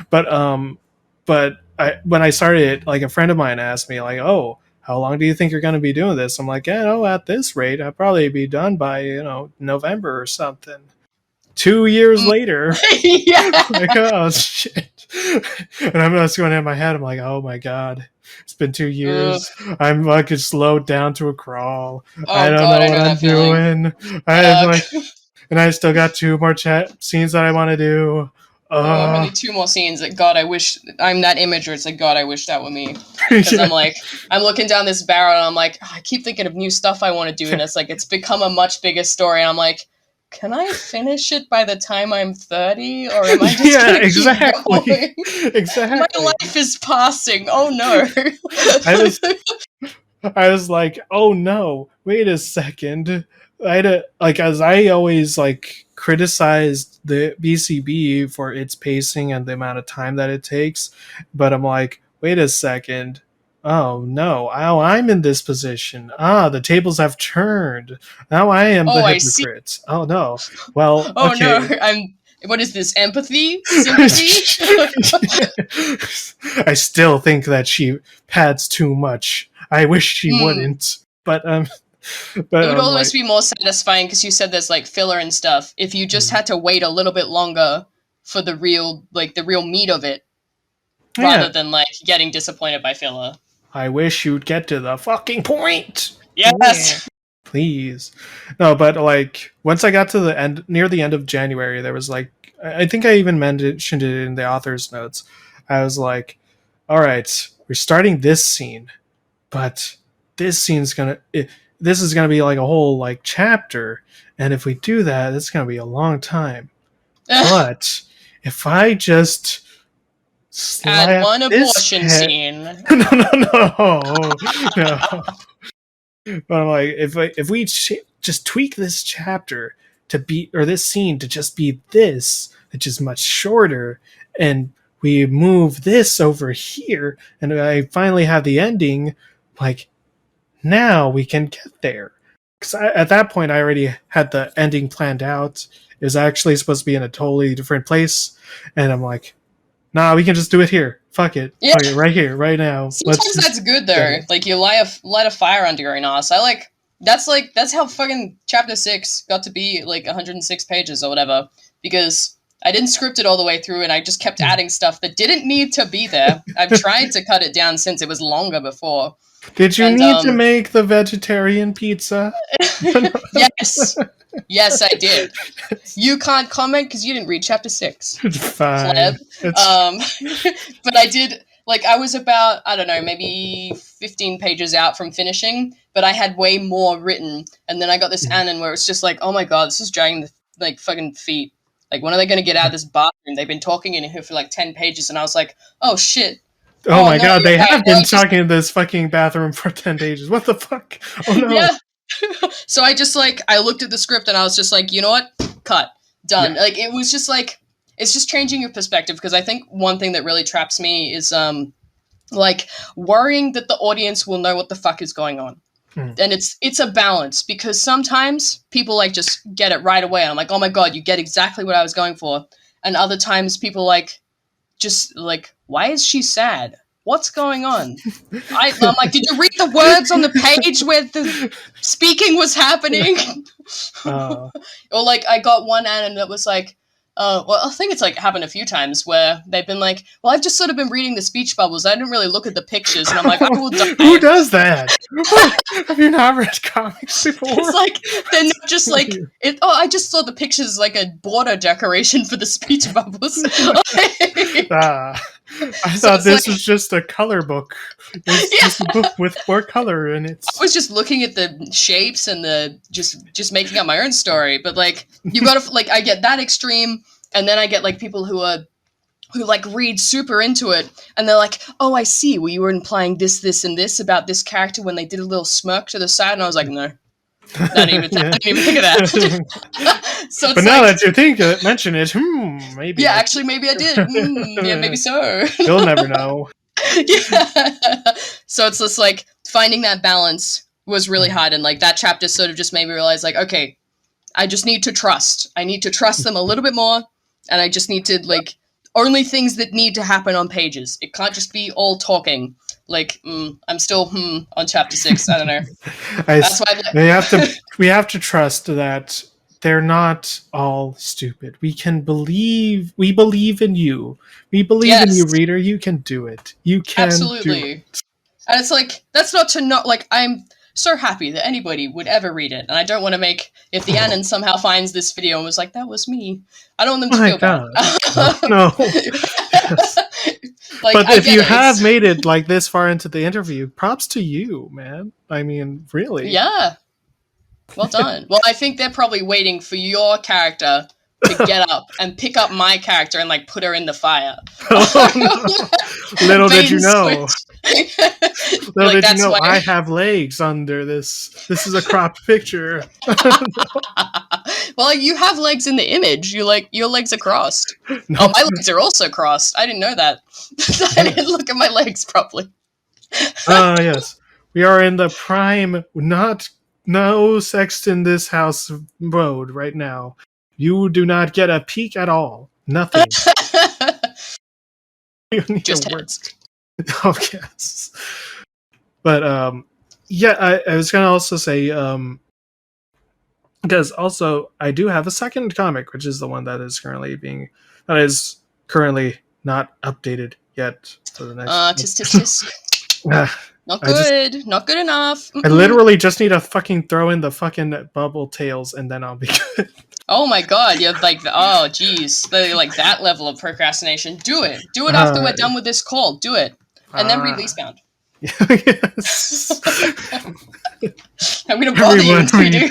but when I started it, like a friend of mine asked me, like, "Oh, how long do you think you're going to be doing this?" I'm like, "Yeah, no, at this rate, I'll probably be done by November or something." 2 years later, Yeah. like, oh shit, and I'm just going in my head. I'm like, oh my God, it's been 2 years. I'm fucking slowed down to a crawl. I Oh don't god, know I what know I'm that feeling. doing. I'm like, and I still got 2 more chat scenes that I want to do. Only 2 more scenes. Like, God, I wish I'm that image where it's like, God, I wish that were me. Because Yeah. I'm like, I'm looking down this barrel and I'm like, oh, I keep thinking of new stuff I want to do, and it's like it's become a much bigger story. And I'm like, can I finish it by the time I'm 30, or am I just Yeah, gonna exactly. keep going? Exactly. My life is passing. Oh no. I was like, oh no, wait a second. I had a, like, as I always like criticized the BCB for its pacing and the amount of time that it takes, but I'm like, wait a second. oh no, now I'm in this position. Ah, the tables have turned. Now I am the Oh, I see. hypocrite. Oh no. Well, Oh no, okay. what is this? Empathy? Sympathy? I still think that she pads too much. I wish she Hmm. wouldn't. But It but would I'm always like, be more satisfying because you said there's like filler and stuff. If you just hmm. had to wait a little bit longer for the real meat of it, Yeah, rather than like getting disappointed by filler. I wish you'd get to the fucking point. Yeah. Yes. Please. No, but like once I got to the end, near the end of January, there was like I think I even mentioned it in the author's notes. I was like, all right, we're starting this scene, but this scene's this is gonna be like a whole like chapter, and if we do that, it's gonna be a long time. But if I just Add slap one this abortion head, scene. no, no. But I'm like, if we just tweak this chapter to be, or this scene to just be this, which is much shorter, and we move this over here, and I finally have the ending, like now we can get there. Because at that point, I already had the ending planned out. It was actually supposed to be in a totally different place, and I'm like, nah, we can just do it here. Yeah. Fuck it, right here, right now. Let's Sometimes just that's good get though. it. Like you light a fire under your own ass. That's how fucking chapter 6 got to be like 106 pages or whatever because I didn't script it all the way through and I just kept adding stuff that didn't need to be there. I've tried to cut it down since it was longer before. Did you And need to make the vegetarian pizza? yes. Yes, I did. You can't comment because you didn't read chapter 6. Fine. Pleb. It's But I did, like, I was about, I don't know, maybe 15 pages out from finishing, but I had way more written. And then I got this Anon where it's just like, oh my god, this is dragging the, like, fucking feet. Like, when are they going to get out of this bathroom? They've been talking in here for, like, 10 pages, and I was like, oh shit. oh Oh my no, god, you're they right. have been talking in this fucking bathroom for 10 pages. What the fuck? Oh no. Yeah. So I just, like, I looked at the script and I was just like, you know what? Cut. Done. Yeah. Like, it was just like, it's just changing your perspective because I think one thing that really traps me is like worrying that the audience will know what the fuck is going on. And it's a balance because sometimes people like just get it right away and I'm like, oh my god, you get exactly what I was going for. And other times people like just like, why is she sad? What's going on? I'm like, did you read the words on the page where the speaking was happening? Uh, Or like I got one ad that was like, well, I think it's like happened a few times where they've been like, well, I've just sort of been reading the speech bubbles. I didn't really look at the pictures, and I'm like, I will die. who does that? Have you not read comics before? It's like they're not just like it. Oh, I just saw the pictures like a border decoration for the speech bubbles. I So thought it's this like- was just a color book. It's Yeah. just a book with more color in it. I was just looking at the shapes and the just making up my own story. But like you gotta like I get that extreme, and then I get like people who like read super into it, and they're like, "Oh, I see. Well, you were implying this, this, and this about this character when they did a little smirk to the side," and I was like, "No, I didn't even think of that." So it's But now like, that you mention it, maybe. yeah, actually, maybe I did. Yeah, maybe so. You'll never know. Yeah. So it's just like finding that balance was really hard, and like that chapter sort of just made me realize, like, okay, I just need to trust. I need to trust them a little bit more, and I just need to like only things that need to happen on pages. It can't just be all talking. Like, I'm still on chapter 6. I don't know. That's why we have to trust that they're not all stupid. We believe in you. We believe in you, Yes. reader. You can do it. You can do Absolutely. it. And it's like, that's not to not, like, I'm so happy that anybody would ever read it. And I don't want to make, if the Anon somehow finds this video and was like, that was me, I don't want them to My feel God. bad. No. Yes. Like, But I if get you it, have made it like this far into the interview, props to you, man. I mean, really. Yeah. Well done. Well, I think they're probably waiting for your character to get up and pick up my character and like put her in the fire. Oh, no. Little did you know. Little did you know, I have legs under this. This is a cropped picture. Well, you have legs in the image. You like your legs are crossed. No. Oh, my legs are also crossed. I didn't know that. I didn't look at my legs properly. Yes. We are in the prime, no sex in this house mode right now. You do not get a peek at all. Nothing. You need to Just work. heads. Oh, yes. But, yeah, I was going to also say, because also I do have a second comic, which is the one that is currently not updated yet for the next. Tisk tisk tisk. Not good. Not good enough. I literally just need to fucking throw in the fucking bubble tails and then I'll be good. Oh my god, you're like, oh geez, like that level of procrastination. Do it. Do it after we're done with this call. Do it. And then read Lease Bound. Yes. I'm gonna bother you until you do.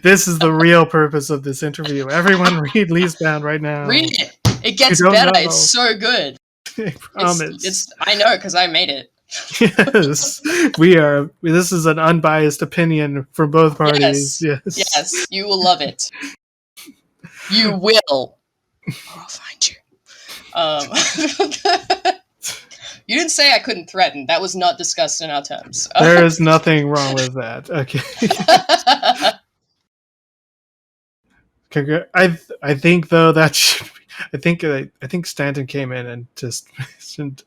This is the real purpose of this interview. Everyone read Lease Bound right now. Read it. It gets better. It's so good. I promise. I know because I made it. Yes, we are. This is an unbiased opinion from both parties. Yes, you will love it. You will. I'll find you. You didn't say I couldn't threaten. That was not discussed in our terms. There is nothing wrong with that. Okay. I think though that should be, I think Stanton came in and just mentioned.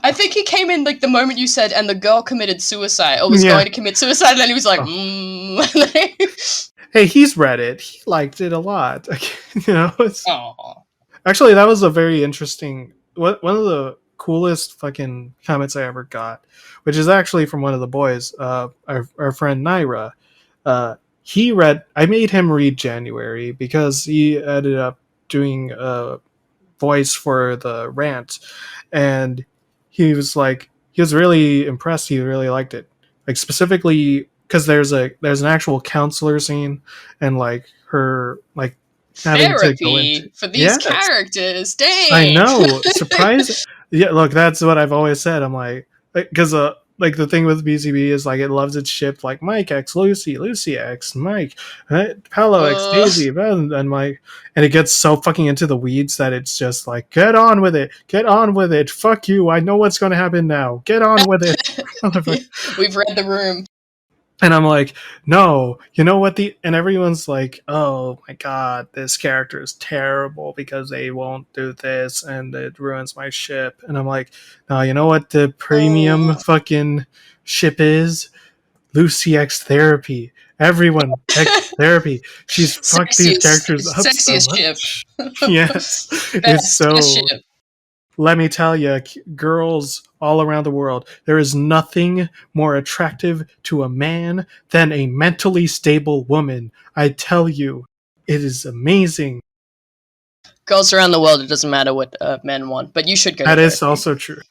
I think he came in like the moment you said, and the girl committed suicide or was going to commit suicide, and then he was like, Hey, he's read it. He liked it a lot. You know. Aww. Actually, that was a very interesting. One of the coolest fucking comments I ever got, which is actually from one of the boys, our friend Naira. He read. I made him read January because he ended up doing a voice for the rant, and he was really impressed. He really liked it, like specifically because there's an actual counselor scene, and like her like having to go into for these characters. Dang, I know. Surprise. Yeah, look, that's what I've always said. I'm like, because like the thing with BCB is like it loves its ship like Mike X Lucy, Lucy X Mike, Paolo X Daisy, and Mike, and it gets so fucking into the weeds that it's just like, get on with it, fuck you, I know what's going to happen now, get on with it. We've read the room. And I'm like, no, you know what? And everyone's like, oh my god, this character is terrible because they won't do this and it ruins my ship. And I'm like, no, you know what the premium fucking ship is? Lucy X Therapy. Everyone, X Therapy. She's fucked these characters up so much. Ship. Yes. It's so... Ship. Let me tell you, girls all around the world, there is nothing more attractive to a man than a mentally stable woman. I tell you, it is amazing. Girls around the world, it doesn't matter what men want, but you should go to therapy. That is also true.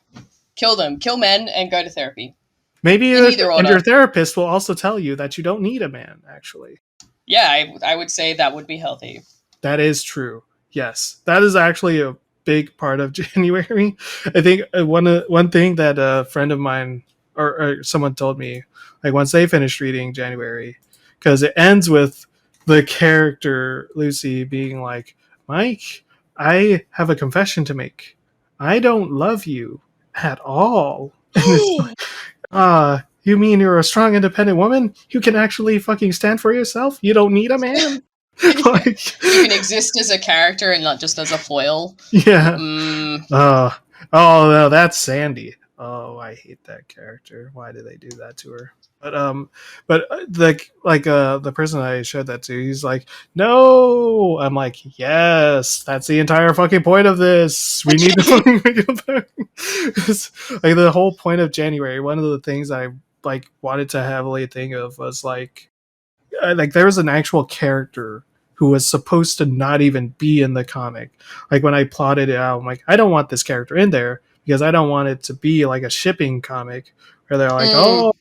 Kill them. Kill men and go to therapy. Maybe your therapist will also tell you that you don't need a man, actually. Yeah, I would say that would be healthy. That is true. Yes. That is actually a big part of January. I think one thing that a friend of mine or someone told me, like once they finished reading January, because it ends with the character Lucy being like, Mike, I have a confession to make. I don't love you at all. And it's like, you mean you're a strong, independent woman? You can actually fucking stand for yourself? You don't need a man? Like, you can exist as a character and not just as a foil. Yeah. Oh no, that's Sandy. Oh, I hate that character. Why did they do that to her? But the person I showed that to, he's like, no. I'm like, yes, that's the entire fucking point of this. We need to fucking make it back. Like the whole point of January. One of the things I like wanted to heavily think of was like there was an actual character who was supposed to not even be in the comic. Like when I plotted it out, I'm like, I don't want this character in there because I don't want it to be like a shipping comic where they're like, oh,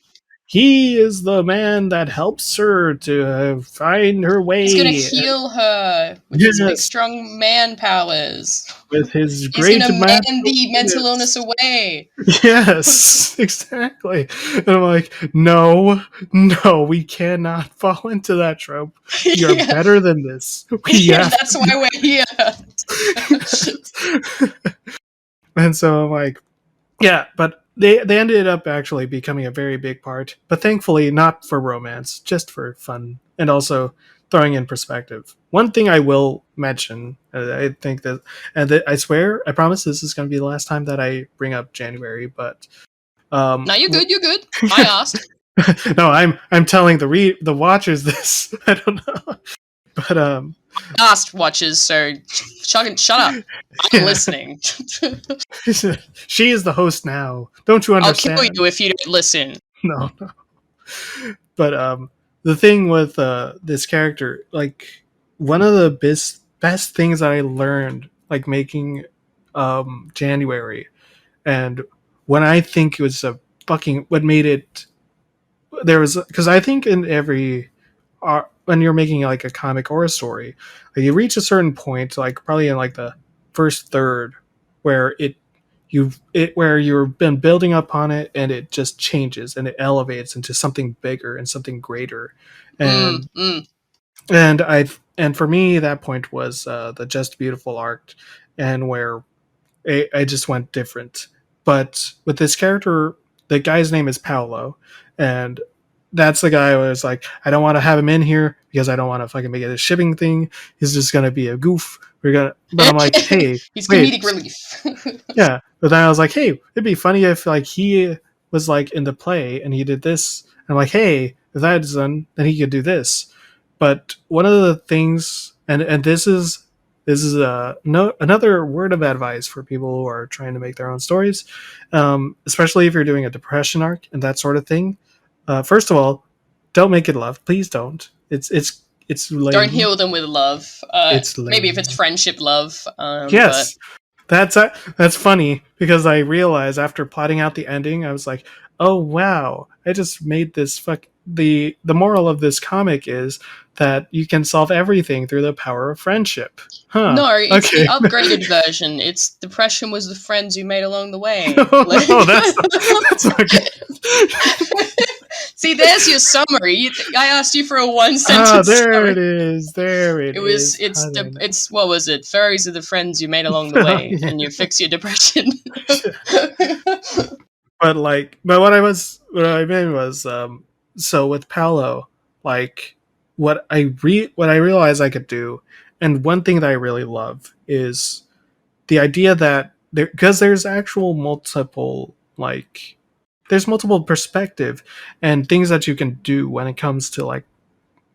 he is the man that helps her to find her way. He's gonna heal her with his big strong man powers. With his great man the mental illness away. Yes, exactly. And I'm like, no, we cannot fall into that trope. We are better than this. That's why we're here. And so I'm like, yeah, but they ended up actually becoming a very big part, but thankfully not for romance, just for fun and also throwing in perspective. One thing I will mention, I think that, I swear, I promise this is going to be the last time that I bring up January, but No, you're good. You're good. I asked. no, I'm telling the watchers this. I don't know, but Asked watches. So shut up. I'm yeah, listening. she is the host now. Don't you I'll kill understand? you if you don't listen. No, no. But the thing with this character, like one of the best things that I learned, like making January, and when I think it was a fucking what made it there was because I think in every when you're making like a comic or a story, like, you reach a certain point, like probably in like the first third, where where you've been building up on it and it just changes and it elevates into something bigger and something greater, Mm, and mm. and for me that point was the Just Beautiful arc, and where I just went different. But with this character, the guy's name is Paolo, and that's the guy who was like, I don't want to have him in here because I don't want to fucking make it a shipping thing. He's just gonna be a goof. But I'm like, hey, He's wait, comedic relief. yeah. But then I was like, hey, it'd be funny if like he was like in the play and he did this. And I'm like, hey, if that's done, then he could do this. But one of the things, and this is a no another word of advice for people who are trying to make their own stories, especially if you're doing a depression arc and that sort of thing. First of all, don't make it love. Please don't. It's Don't lame. heal them with love. It's Maybe if it's lame. friendship love. But Yes, that's funny because I realized after plotting out the ending, I was like, "Oh wow, I just made this fuck." The moral of this comic is that you can solve everything through the power of friendship. Huh? no, it's the Okay. upgraded version. It's depression was the friends you made along the way. No, no, that's not good. See, there's your summary. I asked you for a one Ah, sentence there summary. it is. There it It was is. Honey. it's what was it? Furries are the friends you made along the way, Yeah. and you fix your depression. But what I meant was so with Paolo, like what I realized I could do, and one thing that I really love is the idea that because there's actual multiple, like there's multiple perspective and things that you can do when it comes to like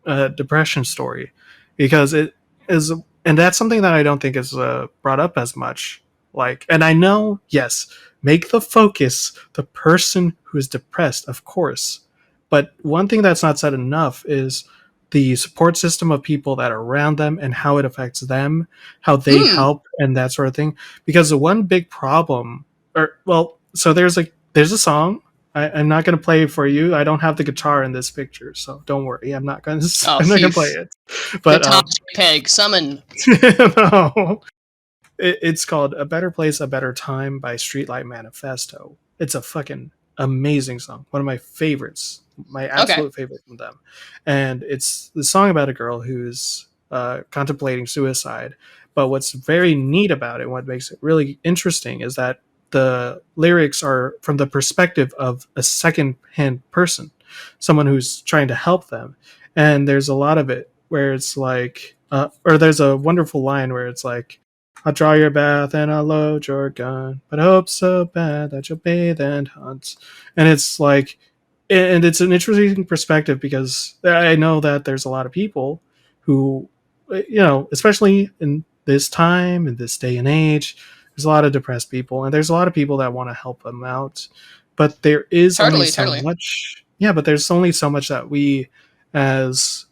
a depression story, because it is, and that's something that I don't think is brought up as much. Like, and I know, yes, make the focus the person who is depressed, of course, but one thing that's not said enough is the support system of people that are around them and how it affects them, how they Mm. help, and that sort of thing. Because the one big problem, or well, so there's a song. I'm not going to play it for you. I don't have the guitar in this picture, so don't worry. I'm not going to. Oh, I'm not phew. going to play it. But Guitar peg summon. no, it's called "A Better Place, a Better Time" by Streetlight Manifesto. It's a fucking amazing song. One of my favorites. My Okay. absolute favorite from them. And it's the song about a girl who's contemplating suicide. But what's very neat about it, what makes it really interesting, is that the lyrics are from the perspective of a second-hand person, someone who's trying to help them. And there's a lot of it where it's like, or there's a wonderful line where it's like, I'll draw your bath and I'll load your gun, but I hope so bad that you'll bathe and hunt. And it's like, and it's an interesting perspective because I know that there's a lot of people who, especially in this time, in this day and age, there's a lot of depressed people, and there's a lot of people that want to help them out. But there is only Totally, so totally. much. Yeah, but there's only so much that we as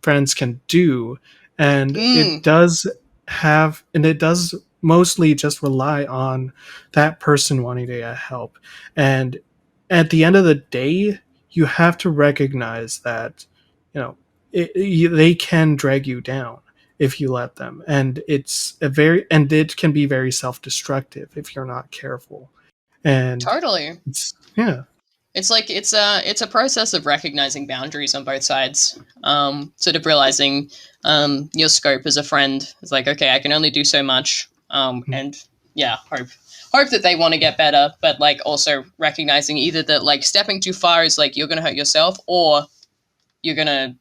friends can do. And Mm. it does mostly just rely on that person wanting to get help. And at the end of the day, you have to recognize that, they can drag you down if you let them. And it can be very self-destructive if you're not careful. And Totally. yeah. It's like it's a process of recognizing boundaries on both sides. Sort of realizing your scope as a friend. It's like, okay, I can only do so much. And hope that they want to get better, but like also recognizing either that like stepping too far is like you're gonna hurt yourself, or you're gonna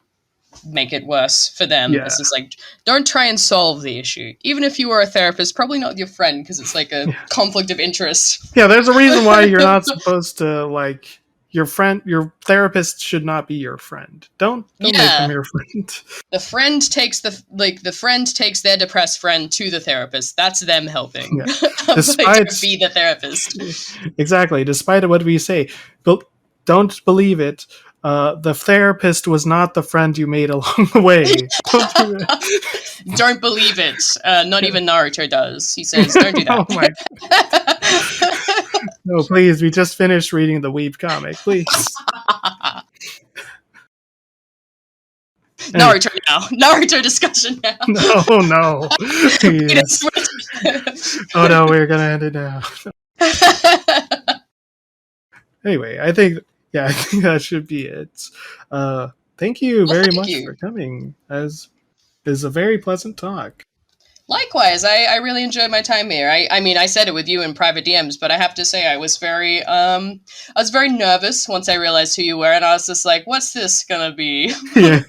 make it worse for them. Yeah. It's just like, don't try and solve the issue. Even if you were a therapist, probably not your friend, because it's like a conflict of interest. Yeah, there's a reason why you're not supposed to, like, your therapist should not be your friend. Don't make them your friend. The friend takes their depressed friend to the therapist. That's them helping. Yeah. Don't be the therapist. Exactly. Despite what we say, but don't believe it. The therapist was not the friend you made along the way. Don't believe it. Not even Naruto does. He says, don't do that. Oh my No, please. We just finished reading the webcomic. Please. Naruto now. Naruto discussion now. No. Yes. Oh no, we're gonna end it now. Anyway, I think that should be it. Thank you very much for coming. As is a very pleasant talk. Likewise, I really enjoyed my time here. I mean, I said it with you in private DMs, but I have to say I was very nervous once I realized who you were, and I was just like, what's this gonna be? Yeah.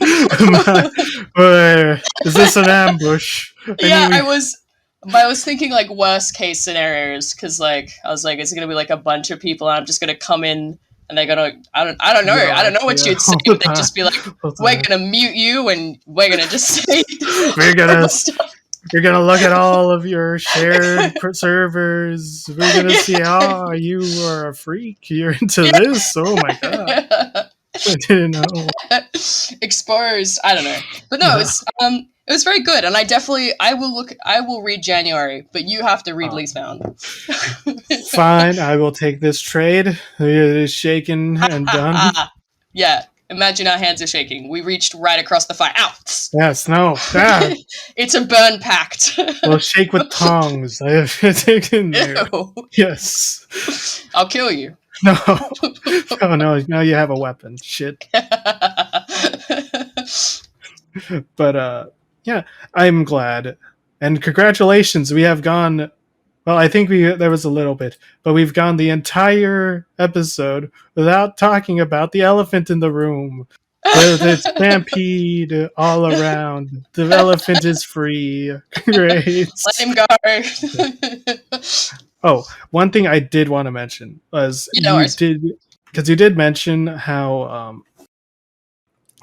Is this an ambush? I was thinking like worst case scenarios, because like I was like, is it gonna be like a bunch of people and I'm just gonna come in and they're gonna I don't know what you'd say, but they'd just be like, we're gonna mute you and we're gonna just say We're gonna look at all of your shared servers. We're gonna see, you are a freak. You're into this. Oh my god! I didn't know. Exposed. I don't know, but no, it was very good, and I will read January, but you have to read Lease Bound. Fine, I will take this trade. It is shaken and done. Yeah. Imagine our hands are shaking. We reached right across the fire. Ow! Yes, no. Ah. It's a burn pact. We'll shake with tongs. I have taken there. Ew. Yes. I'll kill you. No. Oh, no. Now you have a weapon. Shit. But, yeah, I'm glad. And congratulations. We have gone... Well, I think there was a little bit, but we've gone the entire episode without talking about the elephant in the room. The stampede all around. The elephant is free. Great. Let him go. Oh, one thing I did want to mention was you did mention how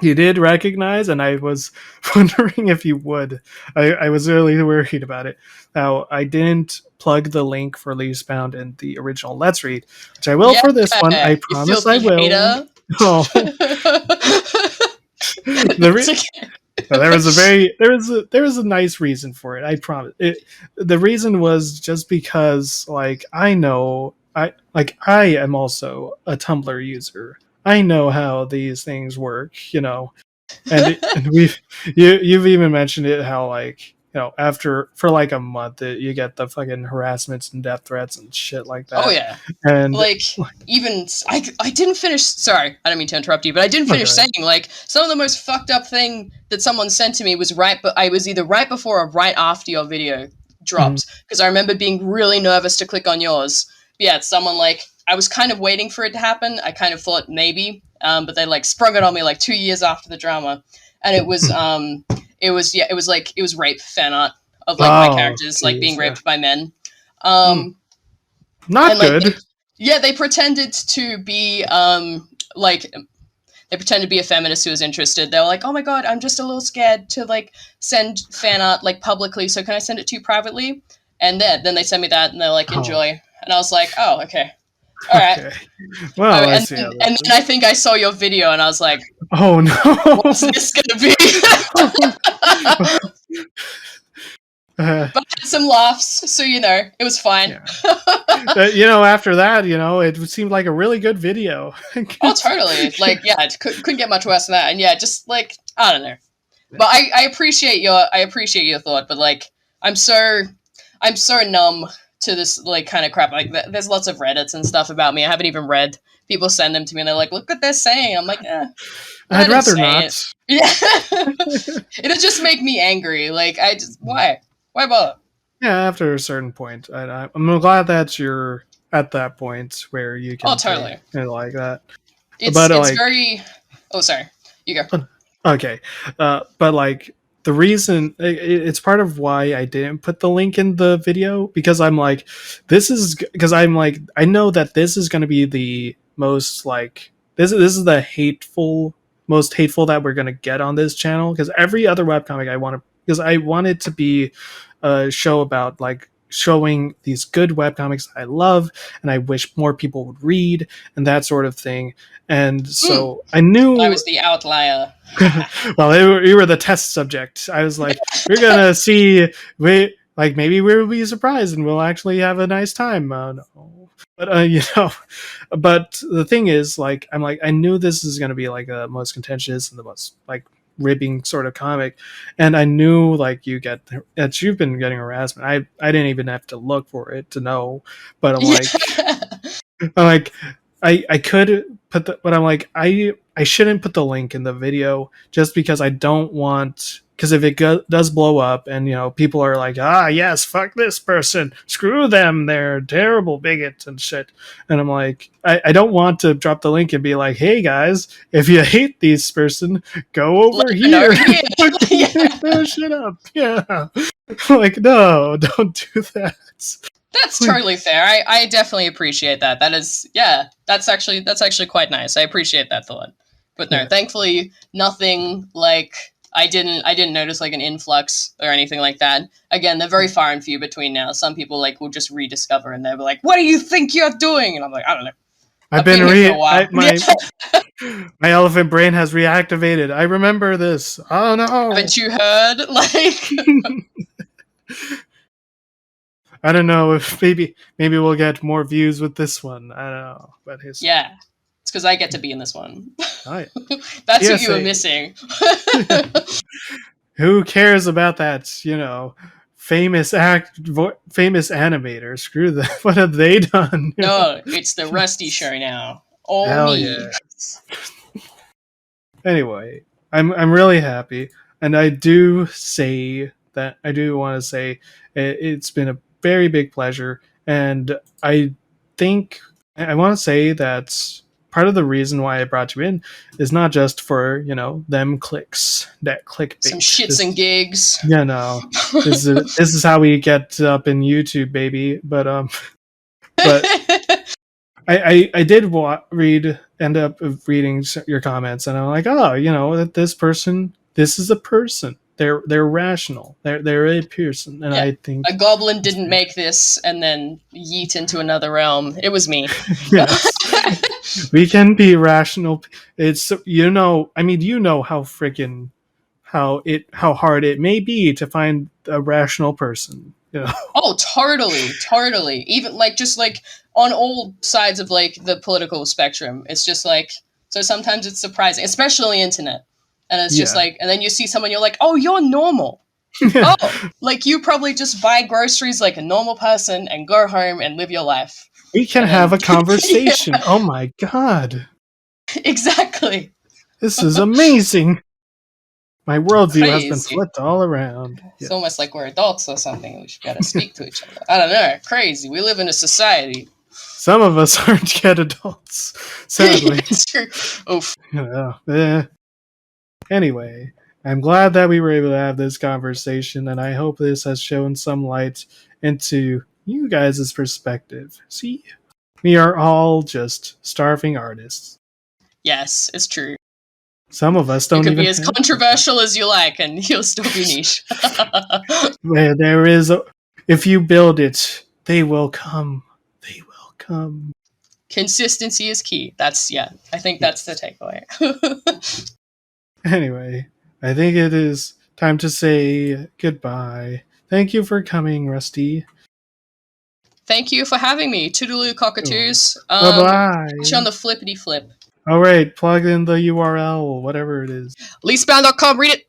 you did recognize, and I was wondering if you would. I was really worried about it. Now, I didn't plug the link for Lease Bound in the original Let's Read, which I will for this one. I promise I will. Oh. There was a nice reason for it. I promise. The reason was just because, like, I am also a Tumblr user. I know how these things work, and you've even mentioned it, how, like, for like a month you get the fucking harassments and death threats and shit like that. Oh yeah. And like, even I didn't finish. Sorry, I don't mean to interrupt you, but I didn't finish saying, like, some of the most fucked up thing that someone sent to me was I was either right before or right after your video dropped, because I remember being really nervous to click on yours. But yeah, someone, like, I was kind of waiting for it to happen. I kind of thought maybe, but they, like, sprung it on me like 2 years after the drama, and it was it was rape fan art of, like, my characters, like, being raped by men. Not and, like, good. They pretended to be they pretended to be a feminist who was interested. They were like, "Oh my god, I'm just a little scared to, like, send fan art, like, publicly. So can I send it to you privately?" And then they sent me that, and they're like, "Enjoy." And I was like, "Oh, okay, all right." Okay. Well, and then I think I saw your video, and I was like, "Oh no, what's this gonna be?" But I had some laughs, so it was fine. Yeah. After that, it seemed like a really good video. Oh, totally. Like, yeah, it couldn't get much worse than that. And yeah, just, like, I don't know. But I appreciate your thought, but, like, I'm so numb to this, like, kind of crap. Like, there's lots of Reddits and stuff about me I haven't even read. People send them to me and they're like, look what they're saying. I'm like, I'd rather not. Yeah. It'll just make me angry. Like, why bother? Yeah, after a certain point. I'm glad that you're at that point where you Oh, can say totally. it like that. It's But it's like, very. Oh, sorry. You go. okay, but like the reason it's part of why I didn't put the link in the video, because I'm like, this is because I'm like, I know that this is going to be the most like this is the most hateful that we're going to get on this channel, because every other webcomic I want to, because I want it to be a show about like showing these good webcomics I love and I wish more people would read and that sort of thing. And Hmm. so I I knew, was the outlier. well, you were the test subject. I was like, we're gonna see, we like maybe we'll be surprised and we'll actually have a nice time. No. But but the thing is, like, I'm like, I knew this is gonna be like the most contentious and the most like ribbing sort of comic, and I knew like that you've been getting harassment. I didn't even have to look for it to know, but I'm Yeah. like, I'm like, I could put the, but I'm like, I shouldn't put the link in the video just because I don't want, because if it does blow up and people are like, yes, fuck this person, screw them, they're terrible bigots and shit, and I'm like, I don't want to drop the link and be like, hey guys, if you hate this person, go over Let over here here. and fucking Yeah. pick their shit up. Yeah. Like, no, don't do that. That's Like, totally fair. I definitely appreciate that. That is, yeah, that's actually quite nice. I appreciate that thought. But no, yeah. thankfully nothing like I didn't notice like an influx or anything like that. Again, they're very far and few between now. Some people like will just rediscover and they're like, "What do you think you're doing?" And I'm like, "I don't know. I've I've been been here for a while." my elephant brain has reactivated. I remember this. Oh no. Haven't you heard? Like, I don't know if maybe we'll get more views with this one. I don't know. But his yeah, it's because I get to be in this one. oh, That's what you were PSA. missing. Who cares about that, famous animator? Screw them. What have they done? No, it's the Rusty show now. All Hell me. yeah. Anyway, I'm really happy, and I do say that I do want to say it's been a very big pleasure, and I think I want to say that part of the reason why I brought you in is not just for them clicks, that Some clickbait. shits and gigs. This is how we get up in YouTube, baby. But I did end up reading your comments, and I'm like, oh, that this is a person. They're rational. They're a person, and Yeah. I think A goblin didn't make this and then yeet into another realm. It was me. yes, we can be rational. It's I mean, how freaking how hard it may be to find a rational person. Oh, totally. Even like just like on all sides of like the political spectrum. It's just like so sometimes it's surprising, especially on the internet. And it's just Yeah. like and then you see someone you're like, "Oh, you're normal." Yeah. Oh, like you probably just buy groceries like a normal person and go home and live your life. We can And have then a conversation. yeah, Oh my god, exactly. this is amazing. My worldview has been Crazy. flipped all around. It's Yeah. almost like we're adults or something. We should gotta speak to each other. I don't know. Crazy. We live in a society. Some of us aren't yet adults, sadly. It's true. Oof. Yeah. Anyway, I'm glad that we were able to have this conversation, and I hope this has shown some light into you guys' perspective. See, we are all just starving artists. Yes, it's true. Some of us You don't can even be as have. controversial as you like, and you'll still be niche. Where there is, if you build it, they will come. They will come. Consistency is key. That's yeah. I think that's the takeaway. Anyway, I think it is time to say goodbye. Thank you for coming, Rusty. Thank you for having me. Toodaloo cockatoos. Bye bye. Catch you on the flippity flip. All right, plug in the URL, whatever it is. Leasebound.com. Read it.